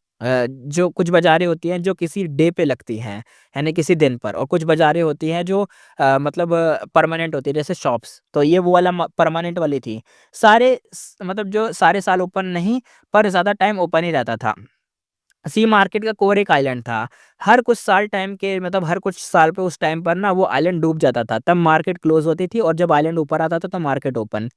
जो कुछ बाजारें होती हैं जो किसी डे पे लगती हैं, यानी किसी दिन पर, और कुछ बाजारें होती हैं जो मतलब परमानेंट होती है, जैसे शॉप्स। तो ये वो वाला परमानेंट वाली थी। मतलब जो सारे साल ओपन नहीं, पर ज़्यादा टाइम ओपन ही रहता था। सी मार्केट का कोर एक आइलैंड था। हर कुछ साल पे उस टाइम पर ना वो आइलैंड डूब जाता था, तब मार्केट क्लोज होती थी, और जब आइलैंड ऊपर आता था तो मार्केट ओपन।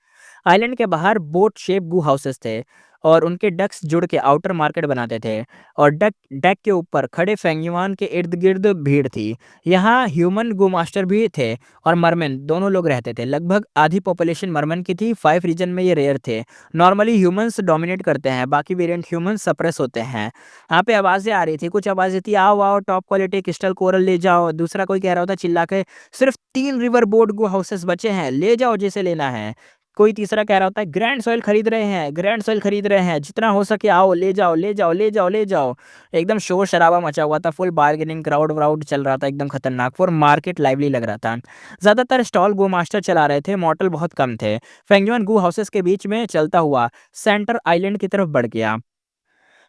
आइलैंड के बाहर बोट शेप गू हाउसेस थे, और उनके डक्स जुड़ के आउटर मार्केट बनाते थे। और डक डेक के ऊपर खड़े फेंगयुआन के इर्द गिर्द भीड़ थी। यहाँ ह्यूमन गू मास्टर भी थे और मरमन, दोनों लोग रहते थे। लगभग आधी पॉपुलेशन मरमन की थी। 5 रीजन में ये रेयर थे। नॉर्मली ह्यूमंस डोमिनेट करते हैं, बाकी वेरिएंट ह्यूमंस सप्रेस होते हैं। यहाँ पे आवाजें आ रही थी, कुछ आवाजें थी, आओ आओ टॉप क्वालिटी क्रिस्टल कोरल ले जाओ। दूसरा कोई कह रहा होता चिल्ला के, सिर्फ 3 रिवर बोर्ड गो हाउसेस बचे हैं, ले जाओ जिसे लेना है। कोई तीसरा कह रहा होता है, ग्रैंड सॉइल खरीद रहे हैं, ग्रैंड सॉइल खरीद रहे हैं, जितना हो सके आओ, ले जाओ ले जाओ ले जाओ ले जाओ। एकदम शोर शराबा मचा हुआ था, फुल बार्गेनिंग, क्राउड व्राउड चल रहा था, एकदम खतरनाक। फॉर मार्केट लाइवली लग रहा था। ज्यादातर स्टॉल गो मास्टर चला रहे थे, मॉडल बहुत कम थे। फेंगयुआन गो हाउसेस के बीच में चलता हुआ सेंटर आइलैंड की तरफ बढ़ गया।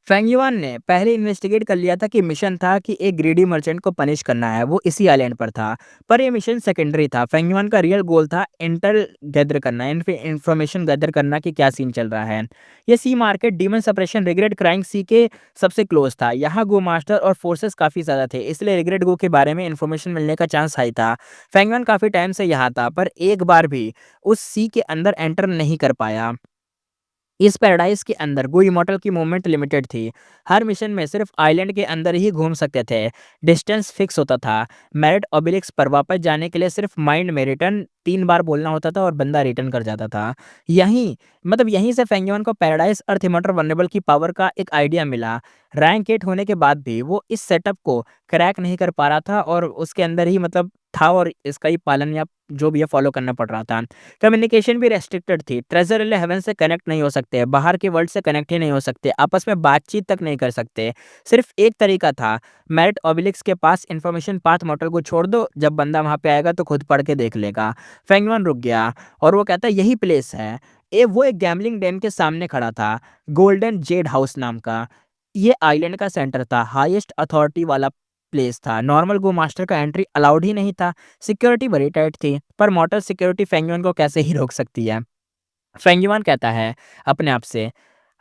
फेंगयुआन ने पहले इन्वेस्टिगेट कर लिया था कि मिशन था कि एक ग्रीडी मर्चेंट को पनिश करना है, वो इसी आइलैंड पर था। पर ये मिशन सेकेंडरी था। फेंगयुआन का रियल गोल था इंटेल गैदर करना, इंफॉर्मेशन गैदर करना कि क्या सीन चल रहा है। ये sea market demon suppression regret crying sea के सबसे क्लोज था। यहाँ गो मास्टर और फोर्सेस काफ़ी ज़्यादा थे, इसलिए रिग्रेट गो के बारे में इन्फॉर्मेशन मिलने का चांस हाई था। फेंगयुआन काफ़ी टाइम से यहाँ था, पर एक बार भी उस सी के अंदर एंटर नहीं कर पाया। इस पैराडाइज के अंदर गो इमॉर्टल की मूवमेंट लिमिटेड थी। हर मिशन में सिर्फ आइलैंड के अंदर ही घूम सकते थे। डिस्टेंस फिक्स होता था। मेरिट ऑबिलिक्स पर वापस जाने के लिए सिर्फ माइंड में रिटर्न 3 बार बोलना होता था और बंदा रिटर्न कर जाता था। यहीं से फेंगयुआन को पैराडाइज अर्थ इमॉर्टल वल्नरेबल की पावर का एक आइडिया मिला। रैंक 8 होने के बाद भी वो इस सेटअप को क्रैक नहीं कर पा रहा था और उसके अंदर ही था और इसका ही पालन या जो भी है फॉलो करना पड़ रहा था। कम्युनिकेशन भी रेस्ट्रिक्टेड थी। ट्रेजर रिले हेवन से कनेक्ट नहीं हो सकते, बाहर के वर्ल्ड से कनेक्ट ही नहीं हो सकते, आपस में बातचीत तक नहीं कर सकते। सिर्फ एक तरीका था, मेरिट ऑबिलिक्स के पास इंफॉर्मेशन पाथ मॉडल को छोड़ दो, जब बंदा वहाँ पे आएगा तो खुद पढ़ के देख लेगा। फेंगयुआन रुक गया और वो कहता है यही प्लेस है। वो एक गैम्बलिंग डेन के सामने खड़ा था, गोल्डन जेड हाउस नाम का। ये आइलैंड का सेंटर था, हाईएस्ट अथॉरिटी वाला प्लेस था। नॉर्मल गो मास्टर का एंट्री अलाउड ही नहीं था। सिक्योरिटी बड़ी टाइट थी, पर मॉर्टल सिक्योरिटी फेंगयुआन को कैसे ही रोक सकती है। फेंगयुआन कहता है अपने आप से,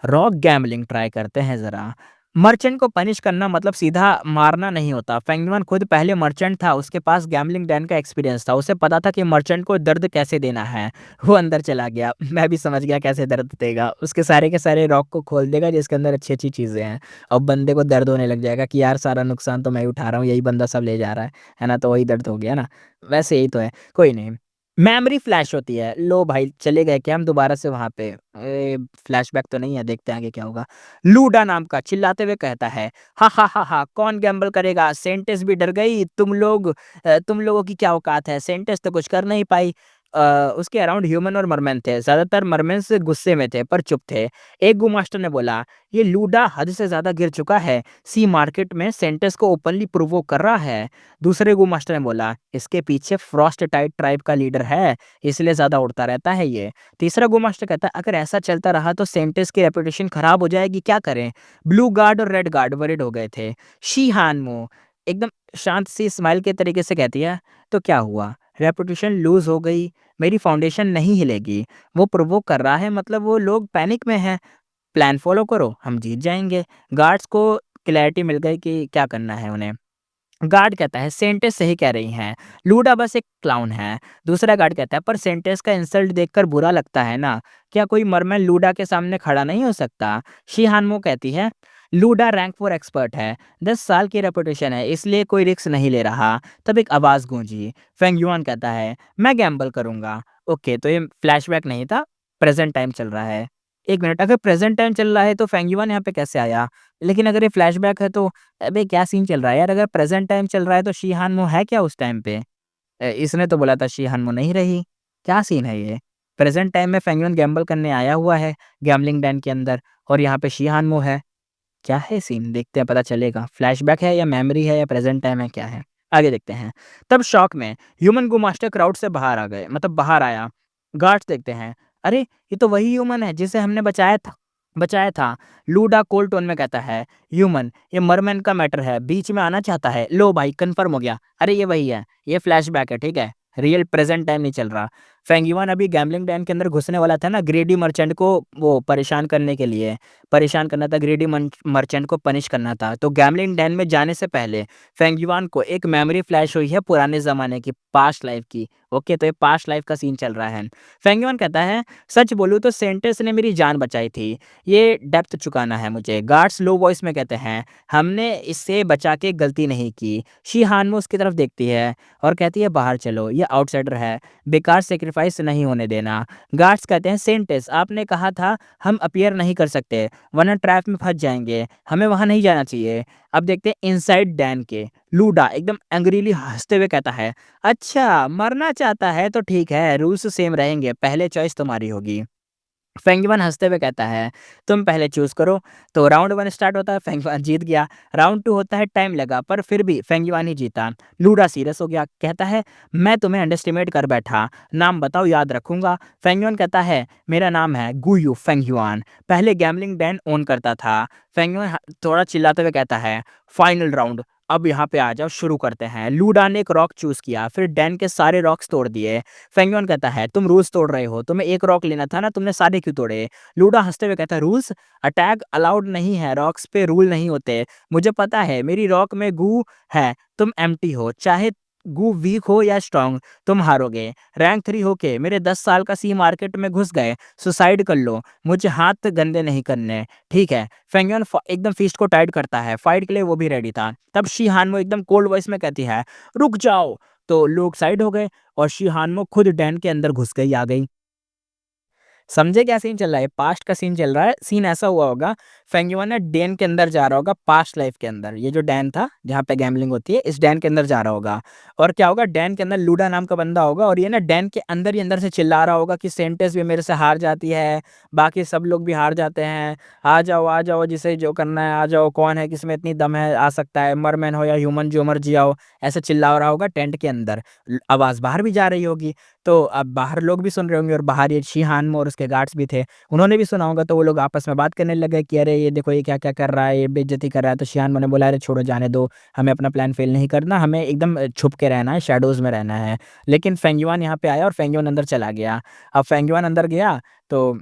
रॉक गैम्बलिंग ट्राई करते हैं ज़रा। मर्चेंट को पनिश करना मतलब सीधा मारना नहीं होता। फेंगयुआन खुद पहले मर्चेंट था, उसके पास गैम्बलिंग डैन का एक्सपीरियंस था, उसे पता था कि मर्चेंट को दर्द कैसे देना है। वो अंदर चला गया। मैं भी समझ गया कैसे दर्द देगा। उसके सारे के सारे रॉक को खोल देगा जिसके अंदर अच्छी-अच्छी चीज़ें हैं। और बंदे को दर्द होने लग जाएगा कि यार सारा नुकसान तो मैं ही उठा रहा हूँ, यही बंदा सब ले जा रहा है ना? तो वही दर्द हो गया ना? वैसे यही तो है, कोई नहीं। मेमोरी फ्लैश होती है। लो भाई चले गए क्या हम दोबारा से वहाँ पे? फ्लैशबैक तो नहीं है, देखते हैं आगे क्या होगा। लूडा नाम का चिल्लाते हुए कहता है, हा हा हा हा, कौन गैम्बल करेगा? सेंटेस भी डर गई। तुम लोगों की क्या औकात है? सेंटेस तो कुछ कर नहीं पाई। उसके अराउंड ह्यूमन और मरमेन थे। ज़्यादातर मरमेन्स गुस्से में थे पर चुप थे। एक गू मास्टर ने बोला, ये लूडा हद से ज़्यादा गिर चुका है। सी मार्केट में सेंटेस को ओपनली प्रोवोक कर रहा है। दूसरे गू मास्टर ने बोला, इसके पीछे फ्रॉस्ट टाइट ट्राइब का लीडर है, इसलिए ज़्यादा उड़ता रहता है ये। तीसरा गू मास्टर कहता है, अगर ऐसा चलता रहा तो सेंटेस की रेपुटेशन खराब हो जाएगी, क्या करें? ब्लू गार्ड और रेड गार्ड वरीड हो गए थे। शी हानमो एकदम शांत सी स्माइल के तरीके से कहती है, तो क्या हुआ? रेपुटेशन लूज हो गई, मेरी फाउंडेशन नहीं हिलेगी। वो प्रोवोक कर रहा है मतलब वो लोग पैनिक में हैं। प्लान फॉलो करो, हम जीत जाएंगे। गार्ड्स को क्लैरिटी मिल गई कि क्या करना है उन्हें। गार्ड कहता है, सेंटेस सही कह रही हैं, लूडा बस एक क्लाउन है। दूसरा गार्ड कहता है, पर सेंटेस का इंसल्ट देखकर बुरा लगता है ना? क्या कोई मरमैन लूडा के सामने खड़ा नहीं हो सकता? शी हानमो कहती है, लूडा रैंक 4 एक्सपर्ट है, 10 साल की रेपुटेशन है, इसलिए कोई रिस्क नहीं ले रहा। तब एक आवाज़ गूंजी। फेंगयुआन कहता है, मैं गैम्बल करूंगा। ओके, तो ये फ्लैशबैक नहीं था, प्रेजेंट टाइम चल रहा है। एक मिनट, अगर प्रेजेंट टाइम चल रहा है तो फेंगयुआन यहाँ पे कैसे आया? लेकिन अगर ये फ्लैशबैक है तो अबे क्या सीन चल रहा है यार? अगर प्रेजेंट टाइम चल रहा है तो शी हानमो है क्या उस टाइम पे? इसने तो बोला था शी हानमो नहीं रही। क्या सीन है ये? प्रेजेंट टाइम में फेंगयुआन गैम्बल करने आया हुआ है गैम्बलिंग डैन के अंदर और यहाँ पे शी हानमो है। क्या है सीन? देखते हैं, पता चलेगा। फ्लैशबैक है या मेमोरी है या प्रेजेंट टाइम है, क्या है? आगे देखते हैं। तब शॉक में ह्यूमन गो मास्टर क्राउड से बाहर आ गए, मतलब बाहर आया। गार्ड्स देखते हैं, अरे ये तो वही ह्यूमन है जिसे हमने बचाया था। लूडा कोल्ड टोन में कहता है, ह्यूमन ये मरमैन का मैटर है, बीच में आना चाहता है। लो भाई कंफर्म हो गया। अरे ये वही है, ये फ्लैशबैक है, ठीक है? रियल प्रेजेंट टाइम नहीं चल रहा। फेंगयुआन अभी गैम्बलिंग डैन के अंदर घुसने वाला था ना, ग्रेडी मर्चेंट को वो परेशान करने के लिए। परेशान करना था, ग्रेडी मर्चेंट को पनिश करना था। तो गैम्बलिंग डैन में जाने से पहले फेंगयुआन को एक मेमोरी फ्लैश हुई है पुराने ज़माने की, पास्ट लाइफ की। ओके, तो ये पास्ट लाइफ का सीन चल रहा है। फेंगयुआन कहता है, सच बोलूँ तो सेंटेस ने मेरी जान बचाई थी, ये डेप्थ चुकाना है मुझे। गार्ड्स लो वॉइस में कहते हैं, हमने इससे बचा के गलती नहीं की। शी हानमो उसकी तरफ देखती है और कहती है, बाहर चलो, ये आउटसाइडर है, बेकार सेक्रीफाइस नहीं होने देना। गार्ड्स कहते हैं, सेंटेस आपने कहा था हम अपीयर नहीं कर सकते वरना ट्रैप में फंस जाएंगे, हमें वहां नहीं जाना चाहिए। अब देखते हैं इनसाइड डैन के। लूडा एकदम एंग्रीली हंसते हुए कहता है, अच्छा मरना चाहता है तो ठीक है, रूल्स सेम रहेंगे, पहले चॉइस तुम्हारी होगी। फेंगयुआन हँसते हुए कहता है, "तुम पहले चूज़ करो।" तो राउंड 1 स्टार्ट होता है, फेंगयुआन जीत गया। राउंड 2 होता है, टाइम लगा पर फिर भी फेंगयुआन ही जीता। लूडा सीरियस हो गया, कहता है, "मैं तुम्हें अंडरएस्टिमेट कर बैठा। नाम बताओ, याद रखूँगा।" फेंगयुआन कहता है, "मेरा नाम है गुयू फेंगयुआन। पहले गैम्बलिंग डैन ओन करता था।" फेंगयुआन थोड़ा चिल्लाते हुए कहता है, "फाइनल राउंड, अब यहाँ पे आ जाओ, शुरू करते हैं।" लूडा ने एक रॉक चूज़ किया, फिर डैन के सारे रॉक्स तोड़ दिए। फेंगयुआन कहता है, "तुम रूल्स तोड़ रहे हो, तुम्हें एक रॉक लेना था ना, तुमने सारे क्यों तोड़े?" लूडा हँसते हुए कहता है, "रूल्स? अटैक अलाउड नहीं है, रॉक्स पे रूल नहीं होते। मुझे पता है, मेरी रॉक में गू है, तुम एम्प्टी हो। चाहे गू वीक हो या स्ट्रॉन्ग, तुम हारोगे। रैंक 3 होके मेरे 10 साल का सी मार्केट में घुस गए, सुसाइड कर लो, मुझे हाथ गंदे नहीं करने, ठीक है?" फेंगयुआन एकदम फिस्ट को टाइट करता है, फाइट के लिए वो भी रेडी था। तब शी हानवो एकदम कोल्ड वॉइस में कहती है, "रुक जाओ!" तो लोग साइड हो गए और शी हानवो खुद डैन के अंदर घुस गई, आ गई। समझे क्या सीन चल रहा है? पास्ट का सीन चल रहा है। सीन ऐसा हुआ होगा, फेंगयुआन ना डैन के अंदर जा रहा होगा पास्ट लाइफ के अंदर। ये जो डैन था, जहाँ पे गैम्बलिंग होती है, इस डैन के अंदर जा रहा होगा। और क्या होगा, डैन के अंदर लूडा नाम का बंदा होगा और ये ना डैन के अंदर ही अंदर से चिल्ला रहा होगा कि सेंटेंस भी मेरे से हार जाती है, बाकी सब लोग भी हार जाते हैं। आ जाओ, जिसे जो करना है आ जाओ, कौन है किसमें इतनी दम है, आ सकता है, मरमैन हो या ह्यूमन, जो मर्जी आओ। ऐसे चिल्ला रहा होगा टेंट के अंदर। आवाज़ बाहर भी जा रही होगी। तो अब बाहर लोग भी सुन रहे होंगे और बाहर ये शी हानमो और उसके गार्ड्स भी थे। उन्होंने भी सुना होगा तो वो लोग आपस में बात करने लग गए कि अरे ये देखो ये क्या-क्या कर रहा है, ये बेइज्जती कर रहा है। तो शी हानमो ने बोला, "अरे छोड़ो, जाने दो, हमें अपना प्लान फ़ेल नहीं करना, हमें एकदम छुप के रहना है, शैडोज़ में रहना है।" लेकिन फेंगयुआन यहाँ पे आया और फेंगयुआन अंदर चला गया। अब फेंगयुआन अंदर गया तो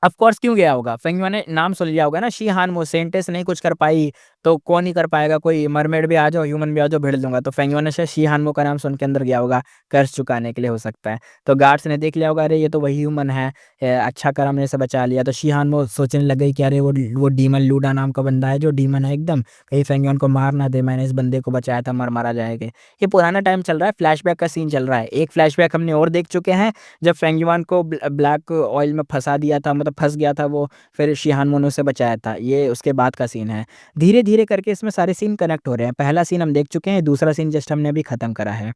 ऑफ कोर्स क्यों गया होगा? फेंगयुआन ने नाम सुन लिया होगा ना, शी हानमो, सेंटेंस नहीं कुछ कर पाई, तो कौन ही कर पाएगा? कोई मरमेड भी आ जाओ, ह्यूमन भी आ जाओ, भिड़ लूँगा। तो फेंगयुआन ने शायद शी हानमो का नाम सुन के अंदर गया होगा, कर्ज चुकाने के लिए हो सकता है। तो गार्ड्स ने देख लिया होगा, अरे ये तो वही ह्यूमन है, अच्छा करा हमने इसे बचा लिया। तो शी हानमो सोचने लग गई कि अरे वो डीमन लूडा नाम का बंदा है जो डीमन है एकदम, कहीं फेंगयुआन को मार ना दे, मैंने इस बंदे को बचाया था, मर मारा जाएगा। ये पुराना टाइम चल रहा है, फ्लैशबैक का सीन चल रहा है। एक फ्लैशबैक हमने और देख चुके हैं, जब फेंगयुआन को ब्लैक ऑयल में फँसा दिया था, मतलब फँस गया था वो, फिर शिहानमो ने उसे बचाया था। ये उसके बाद का सीन है। धीरे-धीरे करके इसमें सारे सीन कनेक्ट हो रहे हैं। पहला सीन हम देख चुके हैं, दूसरा सीन जस्ट हमने अभी खत्म करा है।